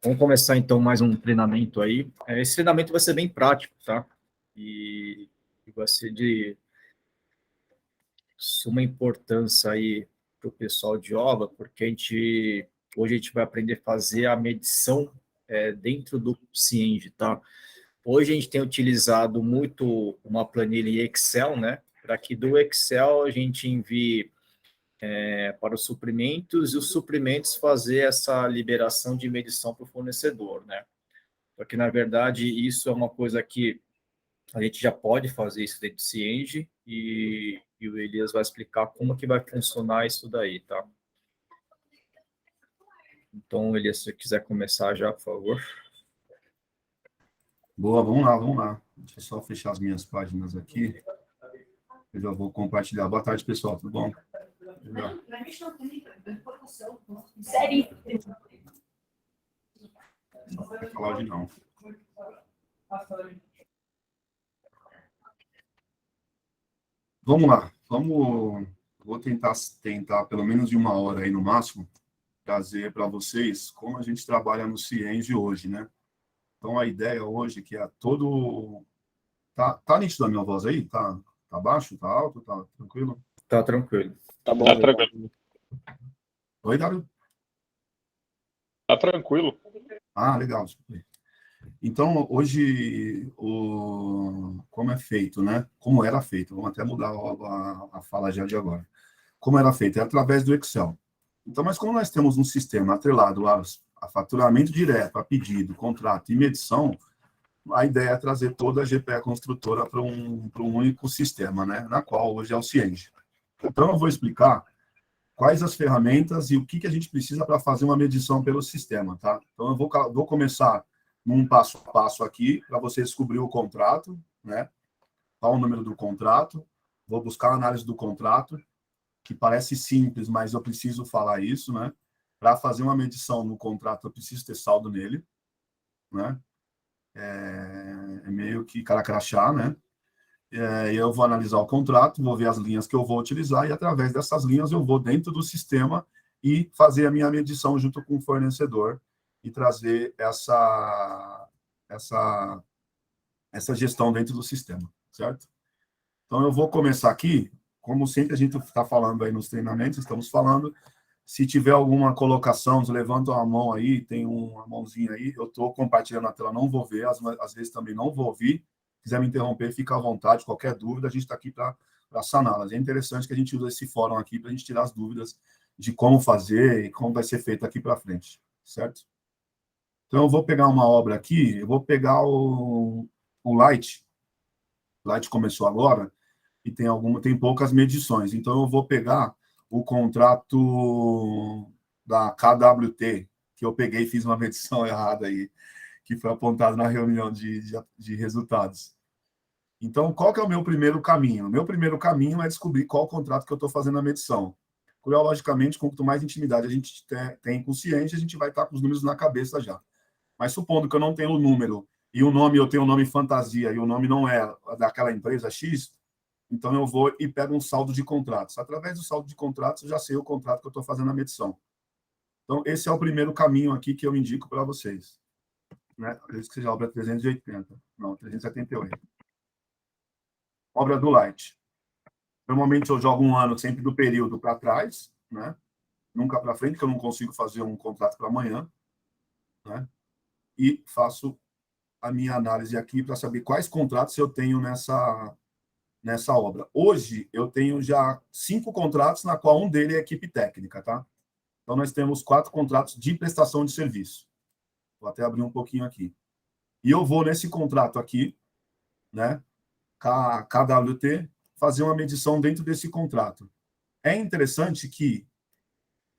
Vamos começar, então, mais um treinamento aí. Esse treinamento vai ser bem prático, tá? E vai ser de suma importância aí para o pessoal de obra, porque hoje a gente vai aprender a fazer a medição dentro do Cienge, tá? Hoje a gente tem utilizado muito uma planilha em Excel, né? Para que do Excel a gente envie para os suprimentos e os suprimentos fazer essa liberação de medição para o fornecedor, né? Porque, na verdade, isso é uma coisa que a gente já pode fazer isso dentro do Cienge e o Elias vai explicar como que vai funcionar isso daí, tá? Então, Elias, se você quiser começar já, por favor. Boa, vamos lá. Deixa eu só fechar as minhas páginas aqui. Eu já vou compartilhar. Boa tarde, pessoal. Tudo bom? Legal. Não vai falar hoje, não. Vamos lá. Vou tentar pelo menos de 1 hora aí no máximo, trazer para vocês como a gente trabalha no Cienge hoje, né? Então, a ideia hoje que é todo... Tá nítido a minha voz aí? Tá baixo? Tá alto? Tá tranquilo? Tá tranquilo. Tá bom. Tá tranquilo. Oi, Dário? Tá tranquilo. Ah, legal. Então, hoje, como é feito, né? Como era feito, vamos até mudar a fala já de agora. Como era feito? É através do Excel. Então, mas como nós temos um sistema atrelado a faturamento direto, a pedido, contrato e medição, a ideia é trazer toda a GPE construtora para um único sistema, né? Na qual hoje é o Cienge. Então, eu vou explicar quais as ferramentas e o que a gente precisa para fazer uma medição pelo sistema, tá? Então, eu vou começar num passo a passo aqui, para você descobrir o contrato, né? Qual o número do contrato, vou buscar a análise do contrato, que parece simples, mas eu preciso falar isso, né? Para fazer uma medição no contrato, eu preciso ter saldo nele, né? É meio que cara crachá, né? Eu vou analisar o contrato, vou ver as linhas que eu vou utilizar e, através dessas linhas, eu vou dentro do sistema e fazer a minha medição junto com o fornecedor e trazer essa gestão dentro do sistema, certo? Então, eu vou começar aqui, como sempre a gente está falando aí nos treinamentos, estamos falando, se tiver alguma colocação, levanta a mão aí, tem uma mãozinha aí, eu estou compartilhando a tela, não vou ver, às vezes também não vou ouvir, se quiser me interromper, fica à vontade, qualquer dúvida, a gente está aqui para saná-las. É interessante que a gente use esse fórum aqui para a gente tirar as dúvidas de como fazer e como vai ser feito aqui para frente, certo? Então, eu vou pegar uma obra aqui, eu vou pegar o Light. O Light começou agora e tem poucas medições. Então, eu vou pegar o contrato da KWT, que eu peguei e fiz uma medição errada aí, que foi apontado na reunião de resultados. Então, qual que é o meu primeiro caminho? O meu primeiro caminho é descobrir qual contrato que eu estou fazendo a medição. Logicamente, quanto mais intimidade a gente tem com o Cienge, a gente vai estar com os números na cabeça já. Mas supondo que eu não tenho o número, e o nome, eu tenho o nome fantasia, e o nome não é daquela empresa X, então eu vou e pego um saldo de contratos. Através do saldo de contratos, eu já sei o contrato que eu estou fazendo a medição. Então, esse é o primeiro caminho aqui que eu indico para vocês. Né? Acredito que seja a obra 380. Não, 378. Obra do Light. Normalmente eu jogo um ano sempre do período para trás, né? Nunca para frente, porque eu não consigo fazer um contrato para amanhã. Né? E faço a minha análise aqui para saber quais contratos eu tenho nessa obra. Hoje, eu tenho já 5 contratos, na qual um deles é equipe técnica, tá? Então, nós temos 4 contratos de prestação de serviço. Vou até abrir um pouquinho aqui. E eu vou nesse contrato aqui, né, KWT, fazer uma medição dentro desse contrato. É interessante que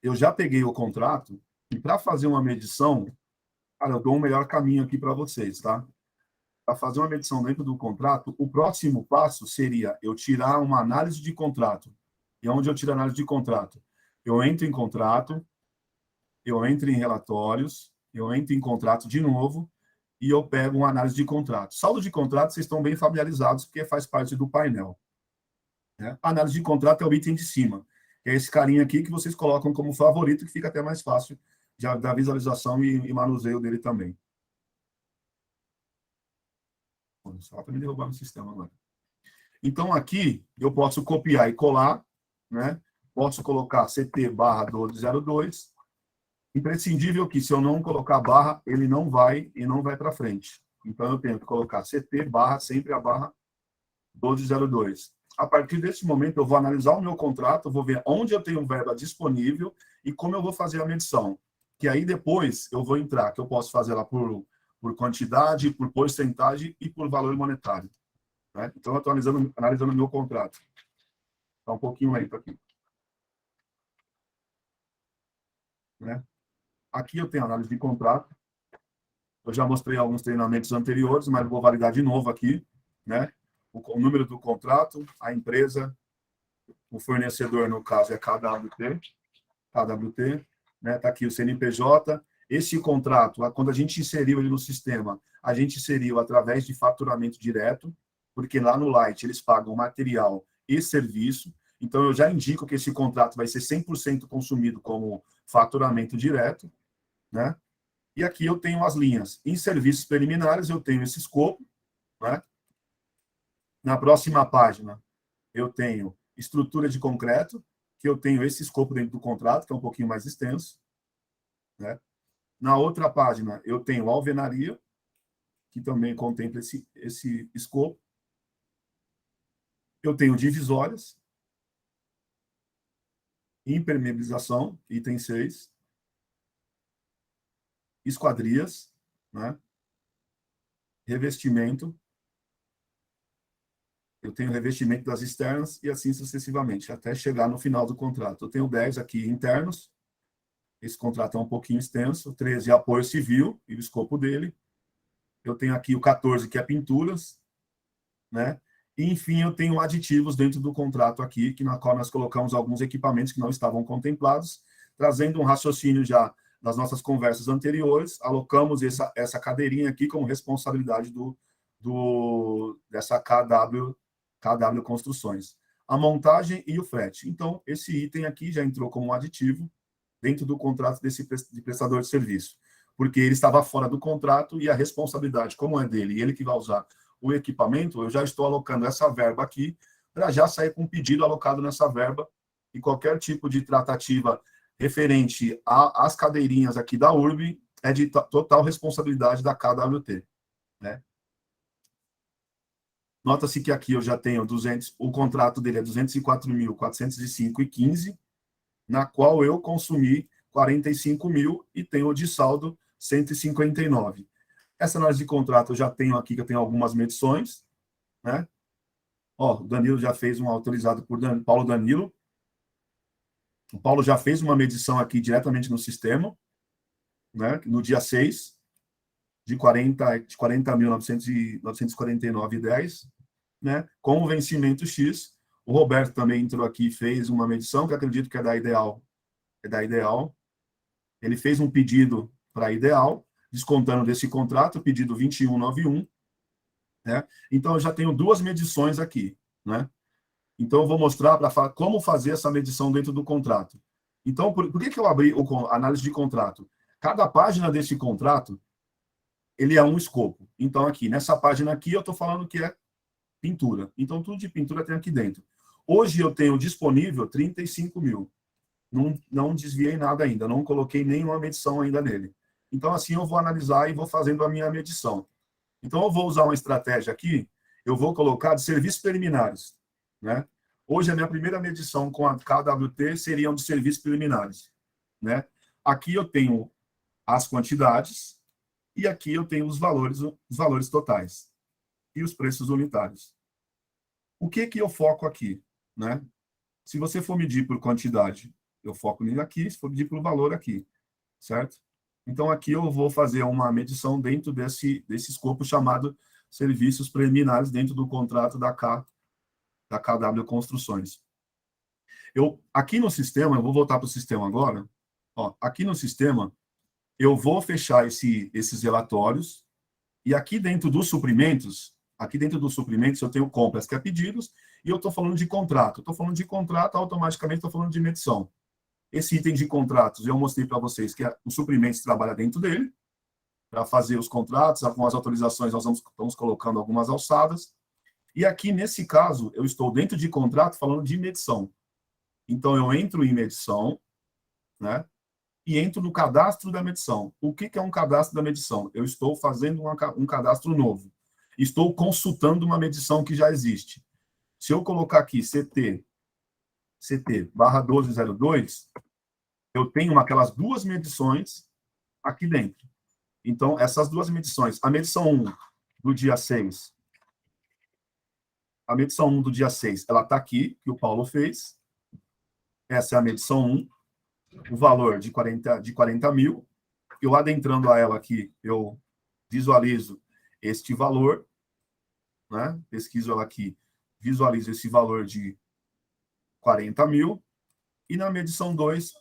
eu já peguei o contrato e, para fazer uma medição, cara, eu dou um melhor caminho aqui para vocês, tá? Para fazer uma medição dentro do contrato, o próximo passo seria eu tirar uma análise de contrato. E onde eu tiro a análise de contrato? Eu entro em contrato, eu entro em relatórios, eu entro em contrato de novo e eu pego uma análise de contrato. Saldo de contrato, vocês estão bem familiarizados, porque faz parte do painel. Né? A análise de contrato é o item de cima. É esse carinha aqui que vocês colocam como favorito, que fica até mais fácil da visualização e manuseio dele também. Só para me derrubar no sistema agora. Então, aqui, eu posso copiar e colar, né? Posso colocar CT/1202. Imprescindível que, se eu não colocar barra, ele não vai para frente. Então, eu tenho que colocar CT/ sempre a barra 1202. A partir desse momento, eu vou analisar o meu contrato, vou ver onde eu tenho verba disponível e como eu vou fazer a medição. Que aí, depois, eu vou entrar, que eu posso fazer ela por quantidade, por porcentagem e por valor monetário. Né? Então, eu estou analisando o meu contrato. Está um pouquinho lento aqui. Né? Aqui eu tenho análise de contrato. Eu já mostrei alguns treinamentos anteriores, mas vou validar de novo aqui. Né? O número do contrato, a empresa, o fornecedor, no caso, é KWT. Né? Está aqui o CNPJ. Esse contrato, quando a gente inseriu ele no sistema, a gente inseriu através de faturamento direto, porque lá no Light eles pagam material e serviço. Então, eu já indico que esse contrato vai ser 100% consumido como faturamento direto. Né? E aqui eu tenho as linhas. Em serviços preliminares, eu tenho esse escopo. Né? Na próxima página, eu tenho estrutura de concreto, que eu tenho esse escopo dentro do contrato, que é um pouquinho mais extenso. Né? Na outra página, eu tenho alvenaria, que também contempla esse escopo. Eu tenho divisórias, impermeabilização, item 6, esquadrias, né? Revestimento. Eu tenho revestimento das externas e assim sucessivamente, até chegar no final do contrato. Eu tenho 10 aqui internos. Esse contrato é um pouquinho extenso. 13 é apoio civil e o escopo dele. Eu tenho aqui o 14, que é pinturas, né? E, enfim, eu tenho aditivos dentro do contrato aqui, na qual nós colocamos alguns equipamentos que não estavam contemplados, trazendo um raciocínio já das nossas conversas anteriores, alocamos essa cadeirinha aqui como responsabilidade dessa KW Construções. A montagem e o frete. Então, esse item aqui já entrou como um aditivo dentro do contrato de prestador de serviço, porque ele estava fora do contrato e a responsabilidade, como é dele, e ele que vai usar o equipamento, eu já estou alocando essa verba aqui para já sair com um pedido alocado nessa verba e qualquer tipo de tratativa referente às cadeirinhas aqui da URB é de total responsabilidade da KWT. Né? Nota-se que aqui eu já tenho o contrato dele é 204.405,15, na qual eu consumi 45 mil e tenho de saldo 159. Essa análise de contrato eu já tenho aqui, que eu tenho algumas medições. Né? Ó, o Danilo já fez um autorizado por Paulo Danilo. O Paulo já fez uma medição aqui diretamente no sistema, né? No dia 6, de 40.949,10, né? Com o vencimento X. O Roberto também entrou aqui e fez uma medição, que acredito que é da Ideal. Ele fez um pedido para a Ideal, descontando desse contrato, pedido 2191. Né? Então, eu já tenho duas medições aqui. Né? Então, eu vou mostrar como fazer essa medição dentro do contrato. Então, por que eu abri a análise de contrato? Cada página desse contrato, ele é um escopo. Então, aqui, nessa página aqui, eu estou falando que é pintura. Então, tudo de pintura tem aqui dentro. Hoje, eu tenho disponível 35 mil. Não desviei nada ainda, não coloquei nenhuma medição ainda nele. Então, assim, eu vou analisar e vou fazendo a minha medição. Então, eu vou usar uma estratégia aqui, eu vou colocar de serviços preliminares. Né? Hoje, a minha primeira medição com a KWT seriam de serviços preliminares. Né? Aqui eu tenho as quantidades e aqui eu tenho os valores totais e os preços unitários. O que eu foco aqui? Né? Se você for medir por quantidade, eu foco nele aqui, se for medir por valor aqui, certo? Então, aqui eu vou fazer uma medição dentro desse escopo chamado serviços preliminares dentro do contrato da KW Construções. Aqui no sistema, eu vou voltar para o sistema agora. Ó, aqui no sistema, eu vou fechar esses relatórios e aqui dentro dos suprimentos, eu tenho compras, que é pedidos, e eu estou falando de contrato. Estou falando de contrato, automaticamente estou falando de medição. Esse item de contratos, eu mostrei para vocês que o suprimentos trabalha dentro dele, para fazer os contratos, com as autorizações, nós estamos colocando algumas alçadas. E aqui, nesse caso, eu estou dentro de contrato falando de medição. Então, eu entro em medição, né? E entro no cadastro da medição. O que é um cadastro da medição? Eu estou fazendo um cadastro novo. Estou consultando uma medição que já existe. Se eu colocar aqui CT/1202, eu tenho aquelas duas medições aqui dentro. Então, essas duas medições, a medição 1 do dia 6, ela está aqui, que o Paulo fez. Essa é a medição 1, o valor de 40 mil. Eu adentrando a ela aqui, eu visualizo este valor, né? Pesquiso ela aqui, visualizo esse valor de 40 mil. E na medição 2,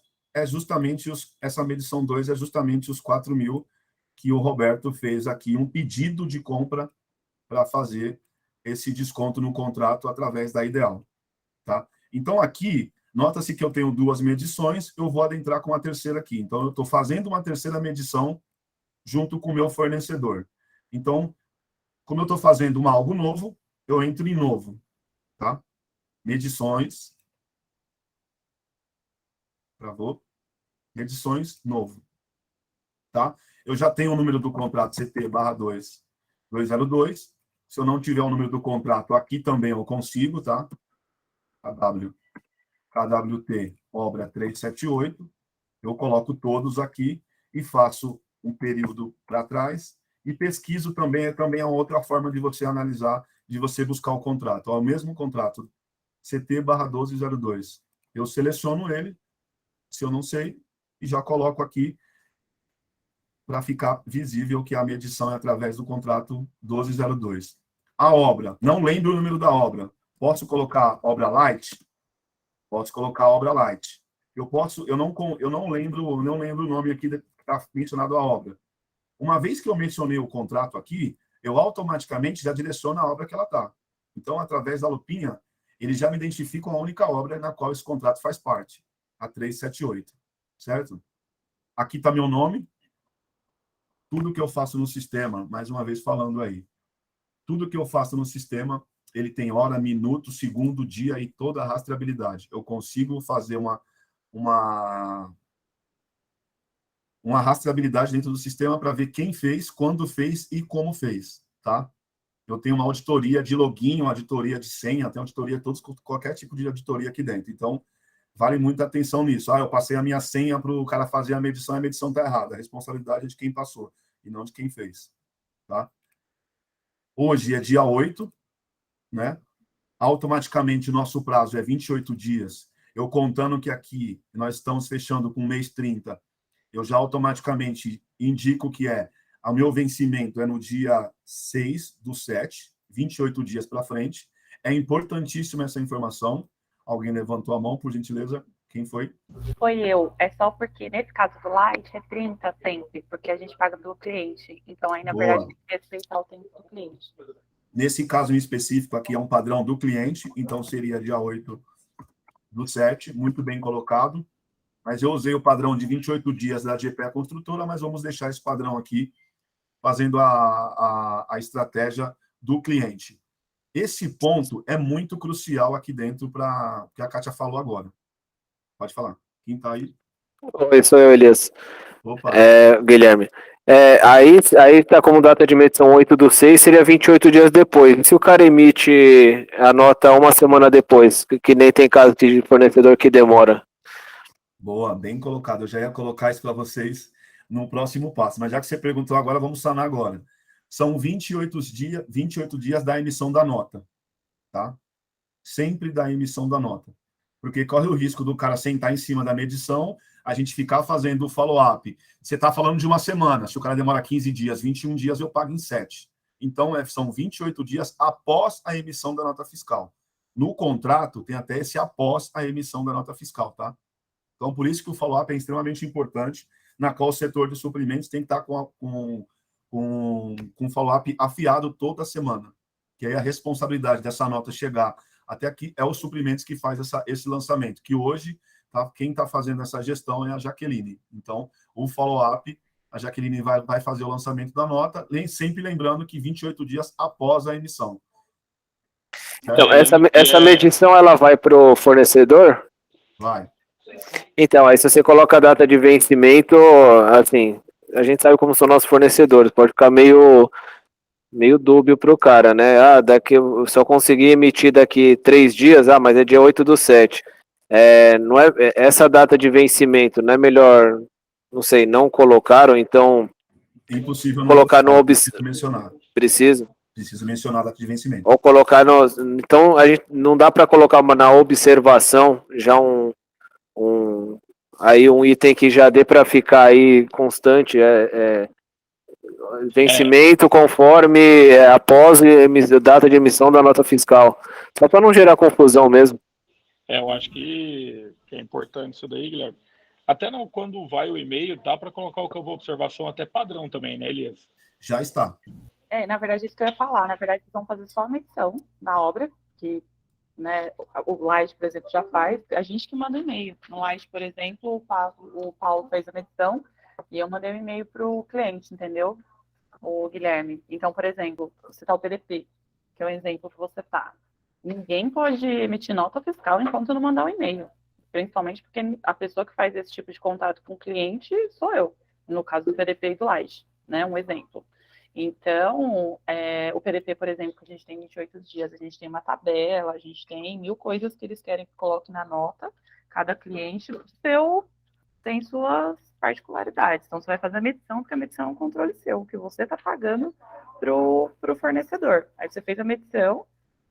essa medição 2 é justamente os 4 mil que o Roberto fez aqui, um pedido de compra para fazer esse desconto no contrato através da Ideal. Tá? Então, aqui, nota-se que eu tenho duas medições, eu vou adentrar com a terceira aqui. Então, eu estou fazendo uma terceira medição junto com o meu fornecedor. Então, como eu estou fazendo algo novo, eu entro em novo. Tá? Medições. Travou. Medições, novo. Tá? Eu já tenho o número do contrato CT/202. Se eu não tiver o número do contrato, aqui também eu consigo, tá? KWT, obra 378. Eu coloco todos aqui e faço um período para trás. E pesquiso também, é uma outra forma de você analisar, de você buscar o contrato. Ó, o mesmo contrato, CT/1202. Eu seleciono ele, se eu não sei, e já coloco aqui para ficar visível que a medição é através do contrato 1202. A obra, não lembro o número da obra. Posso colocar obra light? Posso colocar obra light. Eu não lembro o nome aqui que está mencionado a obra. Uma vez que eu mencionei o contrato aqui, eu automaticamente já direciono a obra que ela está. Então, através da lupinha, eles já me identificam a única obra na qual esse contrato faz parte, a 378, certo? Aqui está meu nome. Tudo que eu faço no sistema, mais uma vez falando aí, tudo que eu faço no sistema, ele tem hora, minuto, segundo, dia e toda a rastreabilidade. Eu consigo fazer uma rastreabilidade dentro do sistema para ver quem fez, quando fez e como fez, tá? Eu tenho uma auditoria de login, uma auditoria de senha, tenho auditoria, qualquer tipo de auditoria aqui dentro. Então, vale muita atenção nisso. Eu passei a minha senha para o cara fazer a medição está errada. A responsabilidade é de quem passou e não de quem fez. Tá? Hoje é dia 8, né? Automaticamente, o nosso prazo é 28 dias. Eu contando que aqui nós estamos fechando com o mês 30, eu já automaticamente indico que o meu vencimento é no dia 6/7, 28 dias para frente. É importantíssima essa informação. Alguém levantou a mão, por gentileza? Quem foi? Foi eu. É só porque, nesse caso do Light, é 30 sempre, porque a gente paga do cliente. Então, aí, na verdade, tem que respeitar o tempo do cliente. Nesse caso em específico, aqui é um padrão do cliente, então seria dia 8/7, muito bem colocado. Mas eu usei o padrão de 28 dias da GPE Construtora, mas vamos deixar esse padrão aqui, fazendo a estratégia do cliente. Esse ponto é muito crucial aqui dentro para que a Kátia falou agora. Pode falar. Quem está aí? Oi, sou eu, Elias. Opa. Guilherme. Aí está como data de medição 8/6, seria 28 dias depois. E se o cara emite a nota uma semana depois, que nem tem caso de fornecedor que demora? Boa, bem colocado. Eu já ia colocar isso para vocês no próximo passo. Mas já que você perguntou agora, vamos sanar agora. São 28 dias da emissão da nota. Tá? Sempre da emissão da nota. Porque corre o risco do cara sentar em cima da medição, a gente ficar fazendo o follow-up. Você está falando de uma semana. Se o cara demora 15 dias, 21 dias, eu pago em 7. Então, são 28 dias após a emissão da nota fiscal. No contrato, tem até esse após a emissão da nota fiscal, tá? Então, por isso que o follow-up é extremamente importante, na qual o setor de suprimentos tem que estar com follow-up afiado toda semana. Que aí a responsabilidade dessa nota chegar até aqui é os suprimentos que faz esse lançamento, que hoje tá? Quem está fazendo essa gestão é a Jaqueline. Então, o follow-up, a Jaqueline vai fazer o lançamento da nota, sempre lembrando que 28 dias após a emissão. Então, essa medição, ela vai para o fornecedor? Vai. Então, aí se você coloca a data de vencimento, assim, a gente sabe como são nossos fornecedores, pode ficar meio dúbio para o cara, né? Ah, se eu conseguir emitir daqui 3 dias, mas é dia 8/7. Não é, essa data de vencimento, não é melhor, não sei, não colocar, ou então Impossível não colocar no mencionar. Preciso mencionar a data de vencimento. ou colocar no, então a gente não dá para colocar na observação já aí um item que já dê para ficar aí constante, vencimento conforme após data de emissão da nota fiscal, só para não gerar confusão mesmo. Eu acho que é importante isso daí, Guilherme. Até não, quando vai o e-mail, dá para colocar o campo de observação até padrão também, né, Elias? Já está. Na verdade, isso que eu ia falar. Na verdade, vocês vão fazer só a medição da obra, que, né, o Light, por exemplo, já faz. A gente que manda e-mail. No Light, por exemplo, o Paulo fez a medição e eu mandei um e-mail para o cliente, entendeu? O Guilherme. Então, por exemplo, você tá o PDP, que é o exemplo que você tá. Ninguém pode emitir nota fiscal enquanto não mandar um e-mail. Principalmente porque a pessoa que faz esse tipo de contato com o cliente sou eu. No caso do PDP e do Light, né? Um exemplo. Então, o PDP, por exemplo, que a gente tem 28 dias, a gente tem uma tabela, a gente tem 1000 coisas que eles querem que coloque na nota. Cada cliente tem suas particularidades. Então, você vai fazer a medição, porque a medição é um controle seu, que você está pagando para o fornecedor. Aí você fez a medição,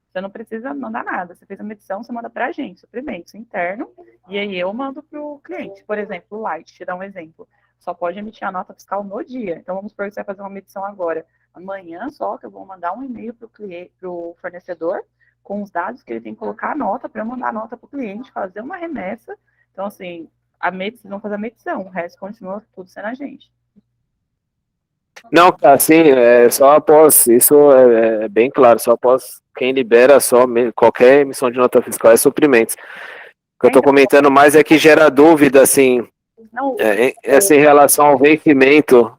você não precisa mandar nada. Você fez a medição, você manda para a gente, suprimentos interno, e aí eu mando para o cliente. Por exemplo, o Light, te dar um exemplo. Só pode emitir a nota fiscal no dia. Então, vamos supor que você vai fazer uma medição agora. Amanhã só que eu vou mandar um e-mail para o fornecedor com os dados que ele tem que colocar a nota, para eu mandar a nota para o cliente, fazer uma remessa. Então, assim, vocês vão fazer a medição, o resto continua tudo sendo a gente. Não, assim, só após, isso é bem claro, só após quem libera qualquer emissão de nota fiscal é suprimentos. O que eu estou comentando mais é que gera dúvida, assim, essa em relação ao vencimento,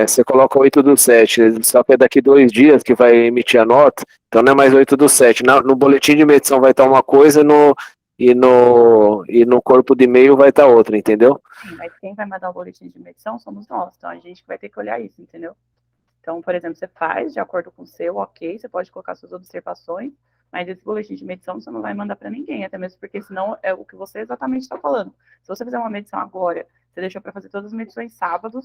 você coloca 8/7, só que é daqui 2 dias que vai emitir a nota, então não é mais 8/7. No boletim de medição vai estar uma coisa e no corpo de e-mail vai estar outra, entendeu? Sim, mas quem vai mandar o boletim de medição somos nós, então a gente vai ter que olhar isso, entendeu? Então, por exemplo, você faz de acordo com o seu, ok, você pode colocar suas observações, mas esse boletim de medição você não vai mandar para ninguém, até mesmo porque senão é o que você exatamente está falando. Se você fizer uma medição agora, você deixou para fazer todas as medições sábado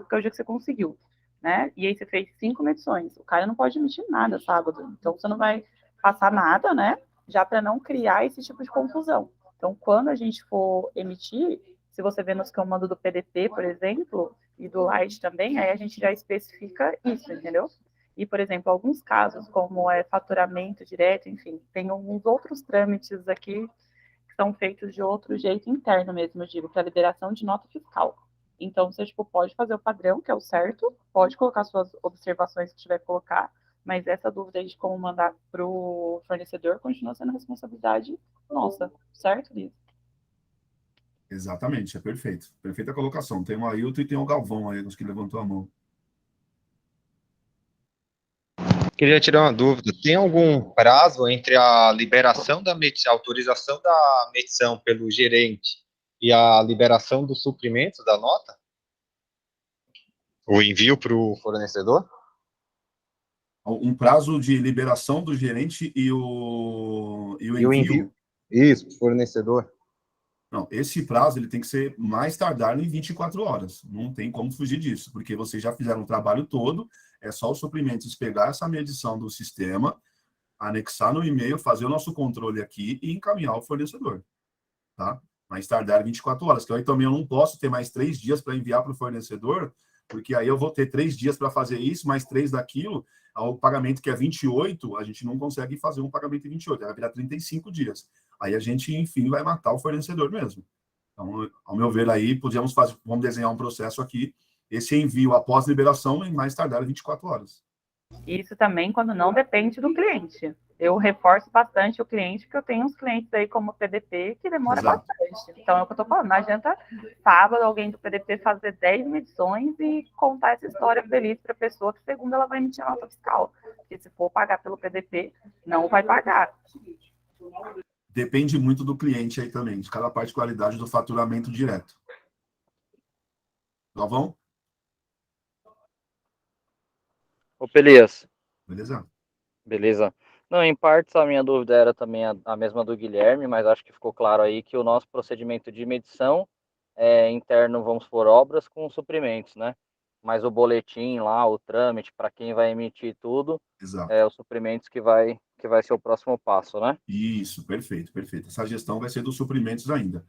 que é o dia que você conseguiu, né? E aí você fez 5 medições, o cara não pode emitir nada sábado, então você não vai passar nada, né? Já para não criar esse tipo de confusão. Então, quando a gente for emitir, se você vê nos que eu mando do PDP, por exemplo, e do Light também, aí a gente já especifica isso, entendeu? E, por exemplo, alguns casos, como faturamento direto, enfim, tem alguns outros trâmites aqui que são feitos de outro jeito interno mesmo, eu digo, para liberação de nota fiscal. Então, você pode fazer o padrão, que é o certo, pode colocar suas observações que tiver que colocar, mas essa dúvida aí de como mandar para o fornecedor continua sendo responsabilidade nossa, certo, Liz? Exatamente, é perfeito. Perfeita colocação. Tem o Ailton e tem o Galvão aí, nos que levantou a mão. Queria tirar uma dúvida. Tem algum prazo entre a liberação a autorização da medição pelo gerente e a liberação dos suprimentos da nota? O envio para o fornecedor? Um prazo de liberação do gerente e o envio? Isso, fornecedor. Não, esse prazo ele tem que ser mais tardar em 24 horas. Não tem como fugir disso, porque vocês já fizeram o trabalho todo, é só os suprimentos pegar essa medição do sistema, anexar no e-mail, fazer o nosso controle aqui e encaminhar ao fornecedor. Tá? Mais tardar 24 horas, que aí também eu não posso ter mais 3 dias para enviar para o fornecedor, porque aí eu vou ter 3 dias para fazer isso, mais 3 daquilo, o pagamento que é 28, a gente não consegue fazer um pagamento em 28, vai virar 35 dias. Aí a gente, enfim, vai matar o fornecedor mesmo. Então, ao meu ver aí, vamos desenhar um processo aqui, esse envio após liberação em mais tardar 24 horas. Isso também quando não depende do cliente. eu reforço bastante o cliente, porque eu tenho uns clientes aí como PDP que demora Exato. bastante. Então, é o que eu estou falando, não adianta sábado alguém do PDP fazer 10 medições e contar essa história feliz para a pessoa que segunda ela vai emitir a nota fiscal. Porque se for pagar pelo PDP, não vai pagar. Depende muito do cliente aí também, de cada particularidade do faturamento direto. Galvão? Ô, Pelias, Beleza? beleza? Não, em partes a minha dúvida era também a mesma do Guilherme, mas acho que ficou claro aí que o nosso procedimento de medição é interno, vamos por obras com suprimentos, né? Mas o boletim lá, o trâmite, para quem vai emitir tudo, Exato. é os suprimentos que vai ser o próximo passo, né? Isso, perfeito, perfeito. Essa gestão vai ser dos suprimentos ainda.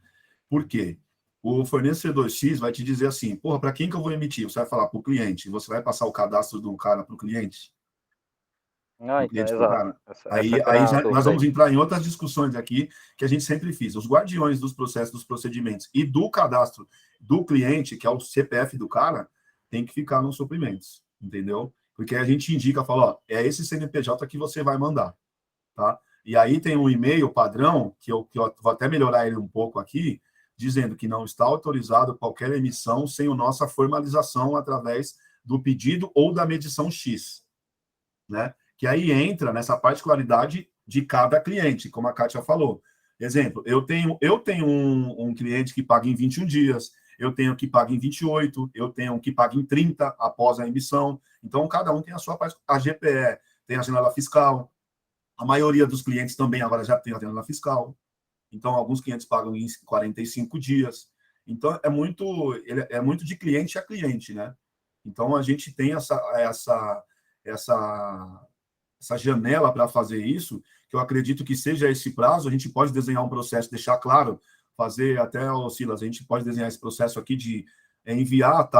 Por quê? O fornecedor X vai te dizer assim, porra, para quem que eu vou emitir? Você vai falar para o cliente, você vai passar o cadastro do cara para o cliente? Ah, Do então, cliente para o exato. cara? Essa que Aí era a nós dúvida vamos aí. entrar em outras discussões aqui que a gente sempre fez. Os guardiões dos processos, dos procedimentos e do cadastro do cliente, que é o CPF do cara, tem que ficar nos suprimentos, entendeu? Porque a gente indica, fala, ó, é esse CNPJ que você vai mandar, tá? E aí tem um e-mail padrão, que eu vou até melhorar ele um pouco aqui, dizendo que não está autorizado qualquer emissão sem a nossa formalização através do pedido ou da medição X, né? Que aí entra nessa particularidade de cada cliente, como a Kátia falou. Exemplo, eu tenho um cliente que paga em 21 dias, eu tenho que paga em 28, eu tenho que paga em 30 após a emissão. Então, cada um tem a sua parte. A GPE tem a janela fiscal, a maioria dos clientes também agora já tem a janela fiscal. Então, alguns clientes pagam em 45 dias. Então, é muito de cliente a cliente, né? Então, a gente tem essa janela para fazer isso, que eu acredito que seja esse prazo. A gente pode desenhar um processo, deixar claro, fazer até, Silas, a gente pode desenhar esse processo aqui de enviar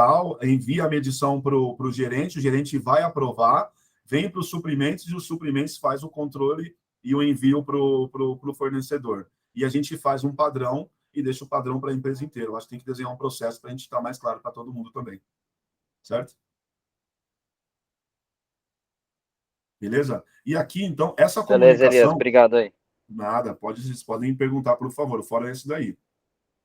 envia a medição para o gerente vai aprovar, vem para os suprimentos e os suprimentos faz o controle e o envio para o fornecedor. E a gente faz um padrão e deixa o padrão para a empresa inteira. Eu acho que tem que desenhar um processo para a gente estar mais claro para todo mundo também. Certo? Beleza? E aqui, então, essa Beleza, Elias, comunicação... obrigado aí. Nada, vocês podem perguntar, por favor, fora esse daí.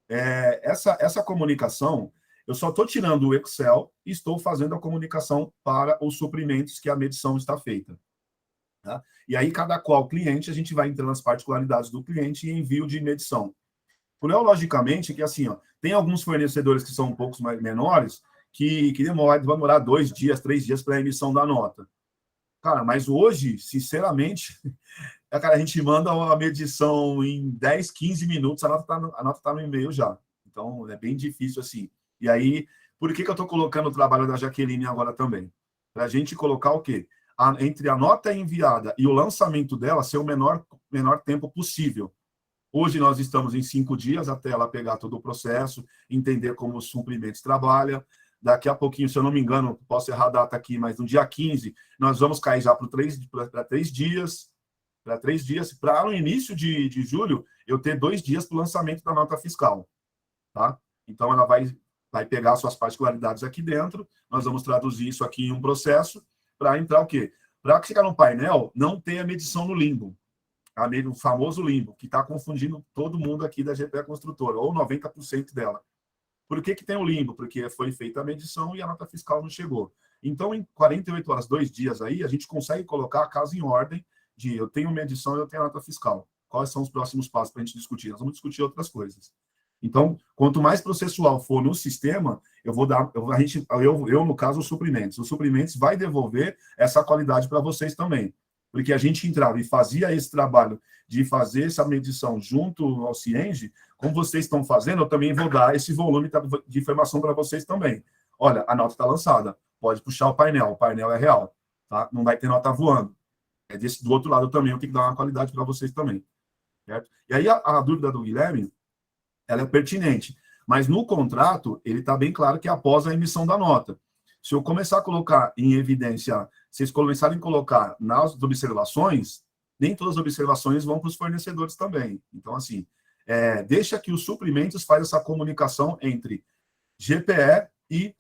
Essa comunicação, eu só estou tirando o Excel e estou fazendo a comunicação para os suprimentos que a medição está feita. Tá? E aí, cada qual cliente, a gente vai entrando nas particularidades do cliente e envio de medição. Logicamente, que assim, ó, tem alguns fornecedores que são um pouco mais menores que vai demorar 2 dias, 3 dias para a emissão da nota. Cara, mas hoje, sinceramente, cara, a gente manda uma medição em 10, 15 minutos, a nota tá no e-mail já. Então, é bem difícil assim. E aí, por que eu estou colocando o trabalho da Jaqueline agora também? Para a gente colocar o quê? Entre a nota enviada e o lançamento dela ser o menor tempo possível. Hoje nós estamos em 5 dias até ela pegar todo o processo, entender como os suprimentos trabalham. Daqui a pouquinho, se eu não me engano, posso errar a data aqui, mas no dia 15, nós vamos cair já para 3 dias. Para 3 dias, para no início de julho, eu ter 2 dias para o lançamento da nota fiscal. Tá? Então, ela vai pegar suas particularidades aqui dentro, nós vamos traduzir isso aqui em um processo para entrar o quê? Para chegar no painel, não ter a medição no limbo. O famoso limbo, que está confundindo todo mundo aqui da GPE Construtora, ou 90% dela. Por que tem o limbo? Porque foi feita a medição e a nota fiscal não chegou. Então, em 48 horas, 2 dias aí, a gente consegue colocar a casa em ordem de eu tenho medição e eu tenho a nota fiscal. Quais são os próximos passos para a gente discutir? Nós vamos discutir outras coisas. Então, quanto mais processual for no sistema, eu no caso, os suprimentos vai devolver essa qualidade para vocês também. Porque a gente entrava e fazia esse trabalho de fazer essa medição junto ao Cienge, como vocês estão fazendo, eu também vou dar esse volume de informação para vocês também. Olha, a nota está lançada, pode puxar o painel é real, tá? Não vai ter nota voando. Do outro lado também, eu tenho que dar uma qualidade para vocês também. Certo? E aí a dúvida do Guilherme, ela é pertinente, mas no contrato, ele está bem claro que é após a emissão da nota. Se eu começar a colocar em evidência, vocês começarem a colocar nas observações, nem todas as observações vão para os fornecedores também. Então, assim, deixa que os suprimentos fazem essa comunicação entre GPE e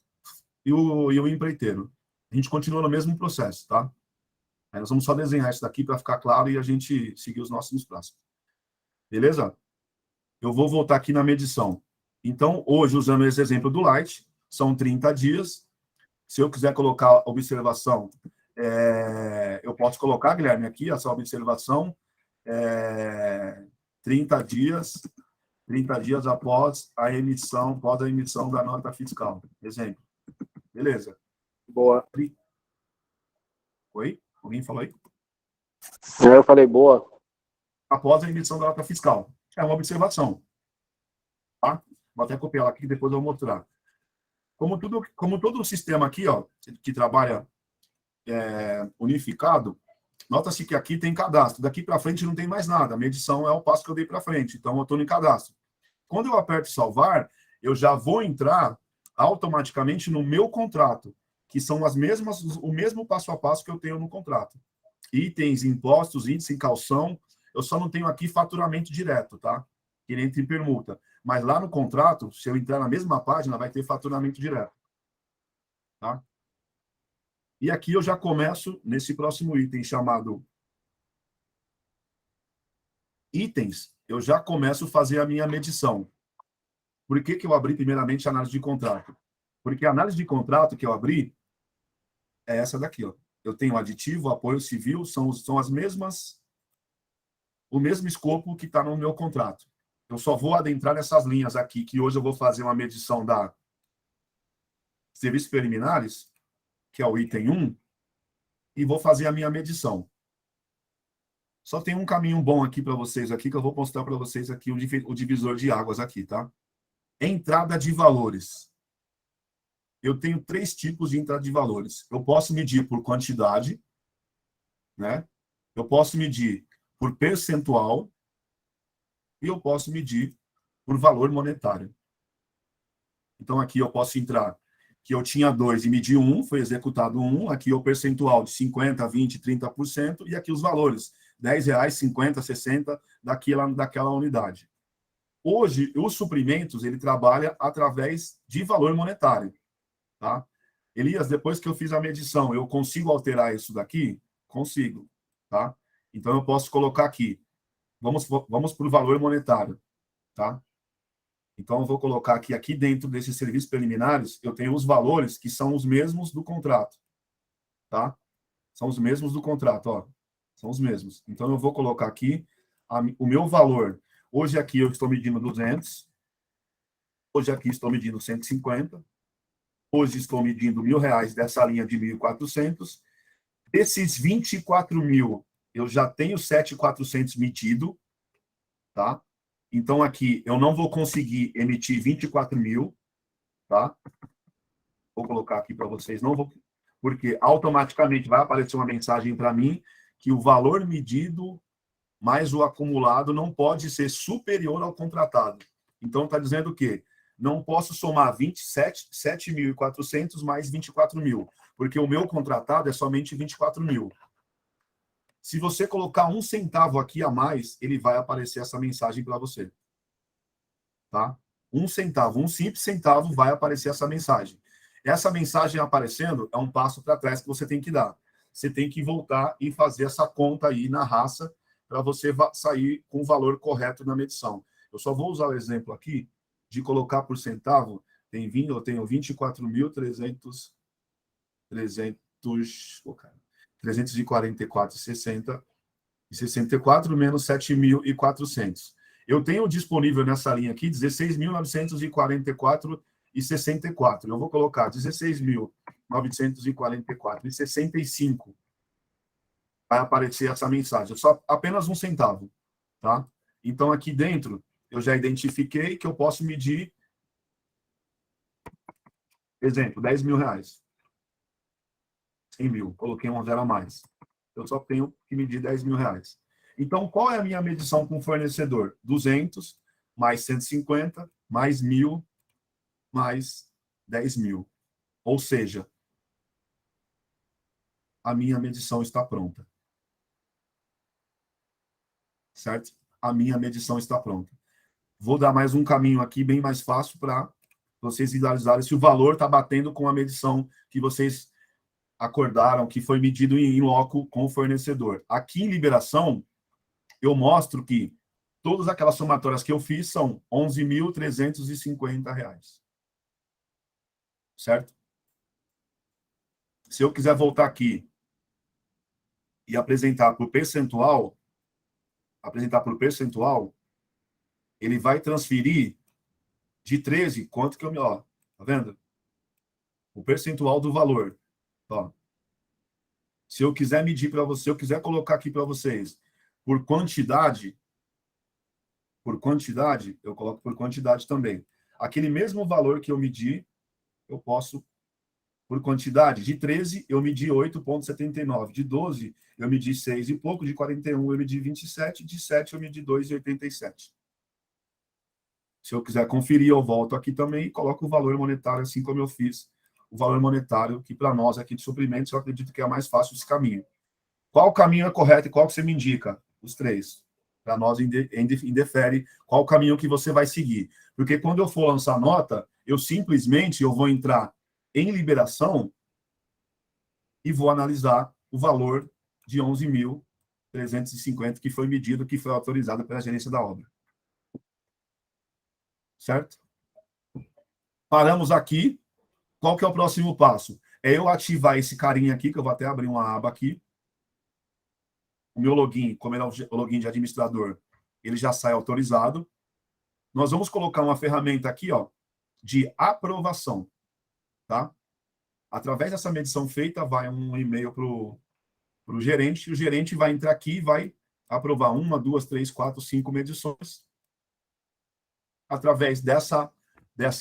o empreiteiro. A gente continua no mesmo processo, tá? Aí nós vamos só desenhar isso daqui para ficar claro e a gente seguir os nossos prazos. Beleza? Eu vou voltar aqui na medição. Então, hoje, usando esse exemplo do Light, são 30 dias. Se eu quiser colocar observação, eu posso colocar, Guilherme, aqui, essa observação, 30 dias após a emissão da nota fiscal. Exemplo. Beleza. Boa. Oi? Alguém falou aí? Eu falei boa. Após a emissão da nota fiscal. É uma observação. Tá? Vou até copiar ela aqui, depois eu vou mostrar. Como todo o sistema aqui, ó, que trabalha unificado, nota-se que aqui tem cadastro. Daqui para frente não tem mais nada. A medição é o passo que eu dei para frente. Então, eu estou no cadastro. Quando eu aperto salvar, eu já vou entrar automaticamente no meu contrato, que são o mesmo passo a passo que eu tenho no contrato. Itens, impostos, índice, calção. Eu só não tenho aqui faturamento direto, tá? Que entra em permuta. Mas lá no contrato, se eu entrar na mesma página, vai ter faturamento direto. Tá? E aqui eu já começo nesse próximo item chamado itens, eu já começo a fazer a minha medição. Por que eu abri primeiramente a análise de contrato? Porque a análise de contrato que eu abri é essa daqui, ó. Eu tenho aditivo, apoio civil, são as mesmas, o mesmo escopo que está no meu contrato. Eu só vou adentrar nessas linhas aqui, que hoje eu vou fazer uma medição da serviços preliminares, que é o item 1, e vou fazer a minha medição. Só tem um caminho bom aqui para vocês, aqui, que eu vou mostrar para vocês aqui o divisor de águas aqui, tá? Entrada de valores. Eu tenho 3 tipos de entrada de valores. Eu posso medir por quantidade, né? Eu posso medir por percentual e eu posso medir por valor monetário. Então, aqui eu posso entrar que eu tinha 2 e medi 1, foi executado 1. Aqui o percentual de 50%, 20%, 30%. E aqui os valores, R$10, 50, 60, daquela unidade. Hoje, os suprimentos, ele trabalha através de valor monetário. Tá? Elias, depois que eu fiz a medição, eu consigo alterar isso daqui? Consigo. Tá? Então, eu posso colocar aqui. Vamos para o valor monetário. Tá? Então, eu vou colocar aqui dentro desses serviços preliminares, eu tenho os valores que são os mesmos do contrato. Tá? São os mesmos do contrato, ó. São os mesmos. Então, eu vou colocar aqui o meu valor. Hoje aqui eu estou medindo 200. Hoje aqui estou medindo 150. Hoje estou medindo R$1.000 dessa linha de 1.400. Desses 24.000, eu já tenho 7.400 medido. Tá? Então, aqui, eu não vou conseguir emitir 24.000, tá? Vou colocar aqui para vocês, não vou, porque automaticamente vai aparecer uma mensagem para mim que o valor medido mais o acumulado não pode ser superior ao contratado. Então, está dizendo o quê? Não posso somar 7.400 mais 24.000, porque o meu contratado é somente 24.000. Se você colocar 1 centavo aqui a mais, ele vai aparecer essa mensagem para você. Tá? 1 centavo, um simples centavo vai aparecer essa mensagem. Essa mensagem aparecendo é um passo para trás que você tem que dar. Você tem que voltar e fazer essa conta aí na raça para você sair com o valor correto na medição. Eu só vou usar o exemplo aqui de colocar por centavo. Eu tenho 24.300... 344,60 menos 7.400. Eu tenho disponível nessa linha aqui 16.944,64. Eu vou colocar 16.944,65. Vai aparecer essa mensagem. Só apenas 1 centavo. Tá? Então, aqui dentro, eu já identifiquei que eu posso medir, exemplo, R$10.000. 100.000, coloquei um 0 a mais. Eu só tenho que medir R$10.000. Então, qual é a minha medição com o fornecedor? 200, mais 150, mais 1.000, mais 10.000. Ou seja, a minha medição está pronta. Certo? A minha medição está pronta. Vou dar mais um caminho aqui, bem mais fácil, para vocês visualizarem se o valor está batendo com a medição que vocês acordaram que foi medido em loco com o fornecedor. Aqui em liberação, eu mostro que todas aquelas somatórias que eu fiz são R$ 11.350. Certo? Se eu quiser voltar aqui e apresentar por percentual, ele vai transferir de 13, quanto que eu me... Ó, tá vendo? O percentual do valor. Ó. Se eu quiser medir para você, se eu quiser colocar aqui para vocês por quantidade, eu coloco por quantidade também. Aquele mesmo valor que eu medi, eu posso, por quantidade, de 13, eu medi 8,79. De 12, eu medi 6 e pouco. De 41, eu medi 27. De 7, eu medi 2,87. Se eu quiser conferir, eu volto aqui também e coloco o valor monetário, assim como eu fiz o valor monetário, que para nós aqui de suprimentos, eu acredito que é mais fácil esse caminho. Qual caminho é correto e qual que você me indica? Os três. Para nós, indefere qual o caminho que você vai seguir. Porque quando eu for lançar nota, eu vou entrar em liberação e vou analisar o valor de 11.350 que foi medido, que foi autorizado pela gerência da obra. Certo? Paramos aqui. Qual que é o próximo passo? É eu ativar esse carinha aqui, que eu vou até abrir uma aba aqui. O meu login, como ele é o login de administrador, ele já sai autorizado. Nós vamos colocar uma ferramenta aqui, ó, de aprovação. Tá? Através dessa medição feita, vai um e-mail para o gerente. O gerente vai entrar aqui e vai aprovar 1, 2, 3, 4, 5 medições. Através dessa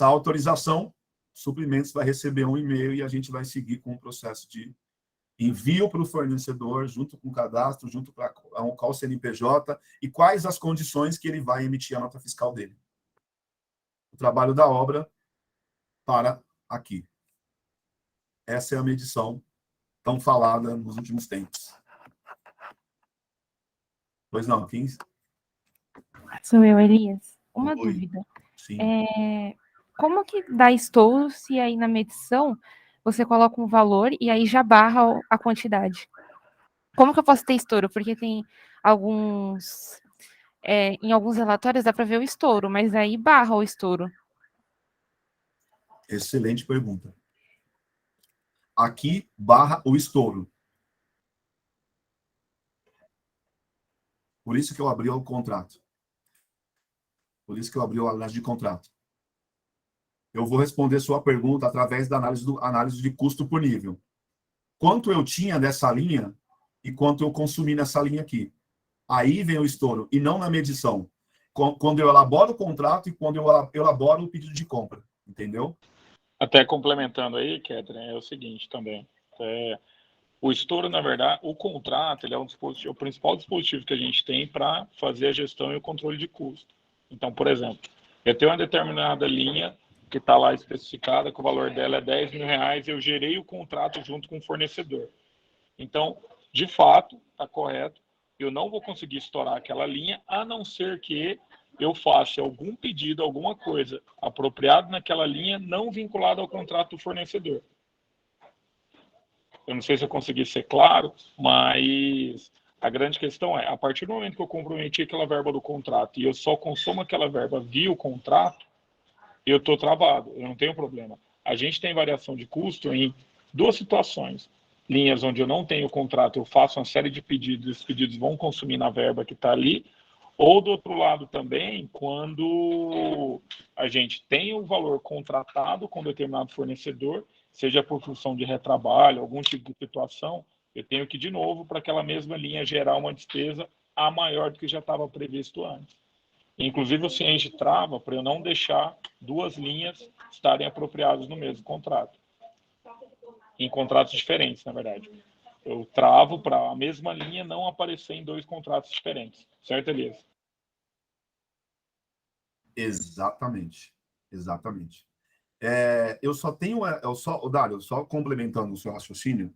autorização, Suprimentos vai receber um e-mail e a gente vai seguir com o processo de envio para o fornecedor, junto com o cadastro, junto para qual o CNPJ e quais as condições que ele vai emitir a nota fiscal dele. O trabalho da obra para aqui. Essa é a medição tão falada nos últimos tempos. Pois não, 15? Sou eu, Elias. Uma Oi. dúvida. Sim. Como que dá estouro se aí na medição você coloca um valor e aí já barra a quantidade? Como que eu posso ter estouro? Porque tem alguns... em alguns relatórios dá para ver o estouro, mas aí barra o estouro. Excelente pergunta. Aqui, barra o estouro. Por isso que eu abri o contrato. Por isso que eu abri a análise de contrato. Eu vou responder sua pergunta através da análise de custo por nível. Quanto eu tinha dessa linha e quanto eu consumi nessa linha aqui. Aí vem o estouro, e não na medição. Quando eu elaboro o contrato e quando eu elaboro o pedido de compra. Entendeu? Até complementando aí, Catherine, é o seguinte também. O estouro, na verdade, o contrato, ele é o principal dispositivo que a gente tem para fazer a gestão e o controle de custo. Então, por exemplo, eu tenho uma determinada linha que está lá especificada, que o valor dela é R$10.000, e eu gerei o contrato junto com o fornecedor. Então, de fato, está correto, eu não vou conseguir estourar aquela linha, a não ser que eu faça algum pedido, alguma coisa apropriado naquela linha, não vinculado ao contrato do fornecedor. Eu não sei se eu consegui ser claro, mas a grande questão é, a partir do momento que eu comprometi aquela verba do contrato e eu só consumo aquela verba via o contrato, eu estou travado, eu não tenho problema. A gente tem variação de custo em duas situações. Linhas onde eu não tenho contrato, eu faço uma série de pedidos, esses pedidos vão consumir na verba que está ali, ou do outro lado também, quando a gente tem o valor contratado com determinado fornecedor, seja por função de retrabalho, algum tipo de situação, eu tenho que, de novo, para aquela mesma linha, gerar uma despesa a maior do que já estava previsto antes. Inclusive, o CIENG trava para eu não deixar duas linhas estarem apropriadas no mesmo contrato. Em contratos diferentes, na verdade. Eu travo para a mesma linha não aparecer em dois contratos diferentes. Certo, Elias? Exatamente. Exatamente. Dário, só complementando o seu raciocínio,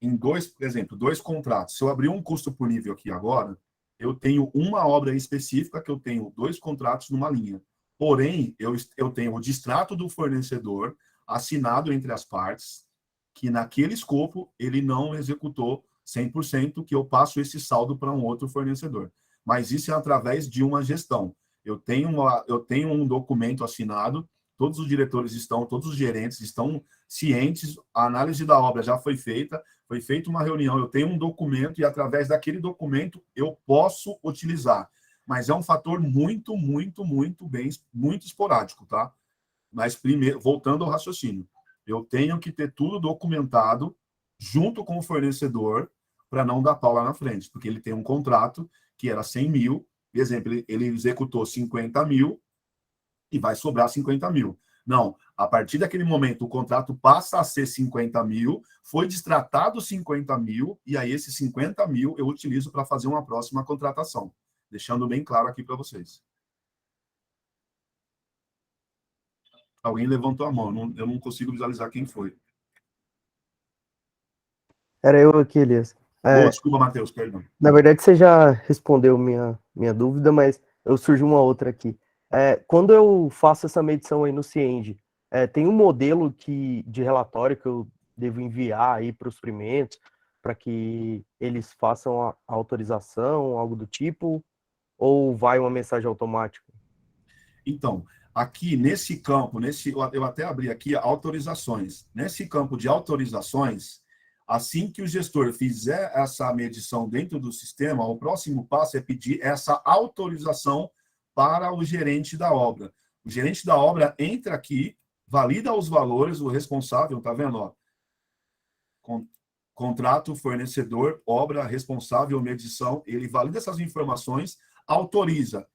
por exemplo, dois contratos. Se eu abrir um custo por nível aqui agora, eu tenho uma obra específica que eu tenho dois contratos numa linha. Porém, eu tenho o distrato do fornecedor assinado entre as partes, que naquele escopo ele não executou 100%, que eu passo esse saldo para um outro fornecedor. Mas isso é através de uma gestão. Eu tenho um documento assinado, todos os diretores todos os gerentes estão cientes, a análise da obra já foi feita uma reunião, eu tenho um documento e através daquele documento eu posso utilizar. Mas é um fator muito esporádico, tá? Mas primeiro, voltando ao raciocínio, eu tenho que ter tudo documentado junto com o fornecedor para não dar pau lá na frente, porque ele tem um contrato que era 100 mil, por exemplo, ele executou 50 mil e vai sobrar 50 mil. Não, a partir daquele momento o contrato passa a ser 50 mil, foi destratado 50 mil, e aí esses 50 mil eu utilizo para fazer uma próxima contratação. Deixando bem claro aqui para vocês. Alguém levantou a mão, eu não consigo visualizar quem foi. Era eu aqui, Elias. Desculpa, Matheus, perdão. Na verdade, você já respondeu minha dúvida, mas surgiu uma outra aqui. Quando eu faço essa medição aí no Cienge, tem um modelo de relatório que eu devo enviar aí para os suprimentos, para que eles façam a autorização, algo do tipo, ou vai uma mensagem automática? Então, aqui nesse campo, eu até abri aqui autorizações. Nesse campo de autorizações, assim que o gestor fizer essa medição dentro do sistema, o próximo passo é pedir essa autorização para o gerente da obra. O gerente da obra entra aqui, valida os valores, o responsável, tá vendo? Ó, contrato, fornecedor, obra, responsável, medição, ele valida essas informações, autoriza.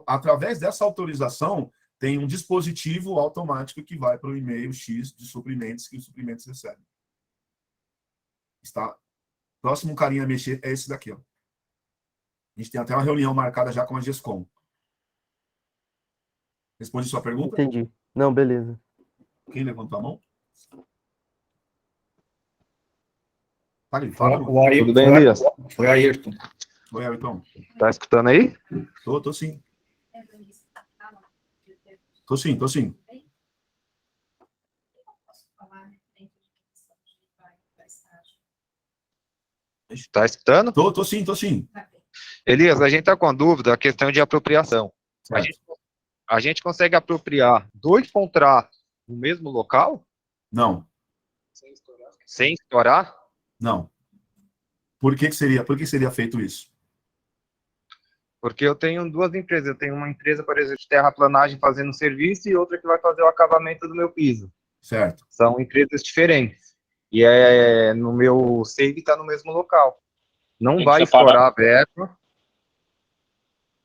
Através dessa autorização, tem um dispositivo automático que vai para o e-mail X de suprimentos que os suprimentos recebem. Está. Próximo carinha a mexer é esse daqui, ó. A gente tem até uma reunião marcada já com a GESCOM. Responde sua pergunta? Entendi. Não, beleza. Quem levantou a mão? Fala, Tudo bem, Elias? Foi Ayrton. Oi, Ayrton. Tá escutando aí? Tô sim. Tô sim. Tá escutando? Tô sim. Elias, a gente tá com a dúvida, a questão de apropriação. A gente consegue apropriar 2 contratos no mesmo local? Não. Sem estourar? Não. Por que seria feito isso? Porque eu tenho 2 empresas. Eu tenho uma empresa, por exemplo, de terraplanagem fazendo serviço e outra que vai fazer o acabamento do meu piso. Certo. São empresas diferentes. E no meu save está no mesmo local. Não vai estourar a verba.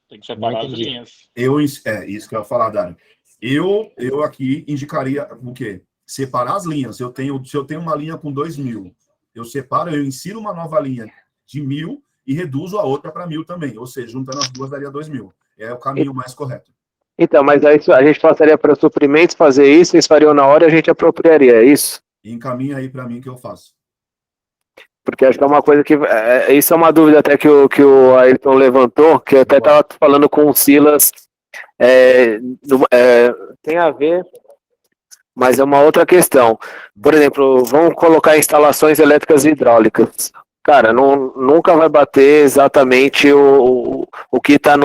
Tem que separar as linhas. Isso que eu ia falar, Dário. Eu aqui indicaria o quê? Separar as linhas. Se eu tenho uma linha com 2.000, eu insiro uma nova linha de 1.000 e reduzo a outra para 1.000 também. Ou seja, juntando as duas daria 2.000. É o caminho mais correto. Então, mas aí a gente passaria para os suprimentos fazer isso, eles fariam na hora e a gente apropriaria, é isso? Encaminha aí para mim que eu faço. Porque acho que é uma coisa que... isso é uma dúvida até que o Ayrton levantou, que eu até estava falando com o Silas. Tem a ver, mas é uma outra questão. Por exemplo, vamos colocar instalações elétricas e hidráulicas. Cara, nunca vai bater exatamente o que está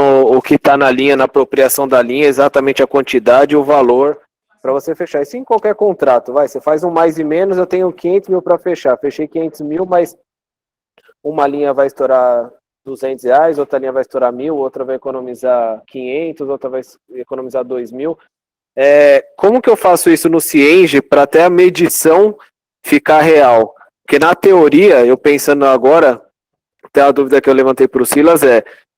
na linha, na apropriação da linha, exatamente a quantidade e o valor para você fechar. Isso em qualquer contrato, você faz um mais e menos, eu tenho 500 mil para fechar, fechei 500 mil, mas uma linha vai estourar R$200, outra linha vai estourar 1.000, outra vai economizar 500, outra vai economizar 2.000. Como que eu faço isso no Cienge para até a medição ficar real? Porque na teoria, eu pensando agora, até a dúvida que eu levantei para o Silas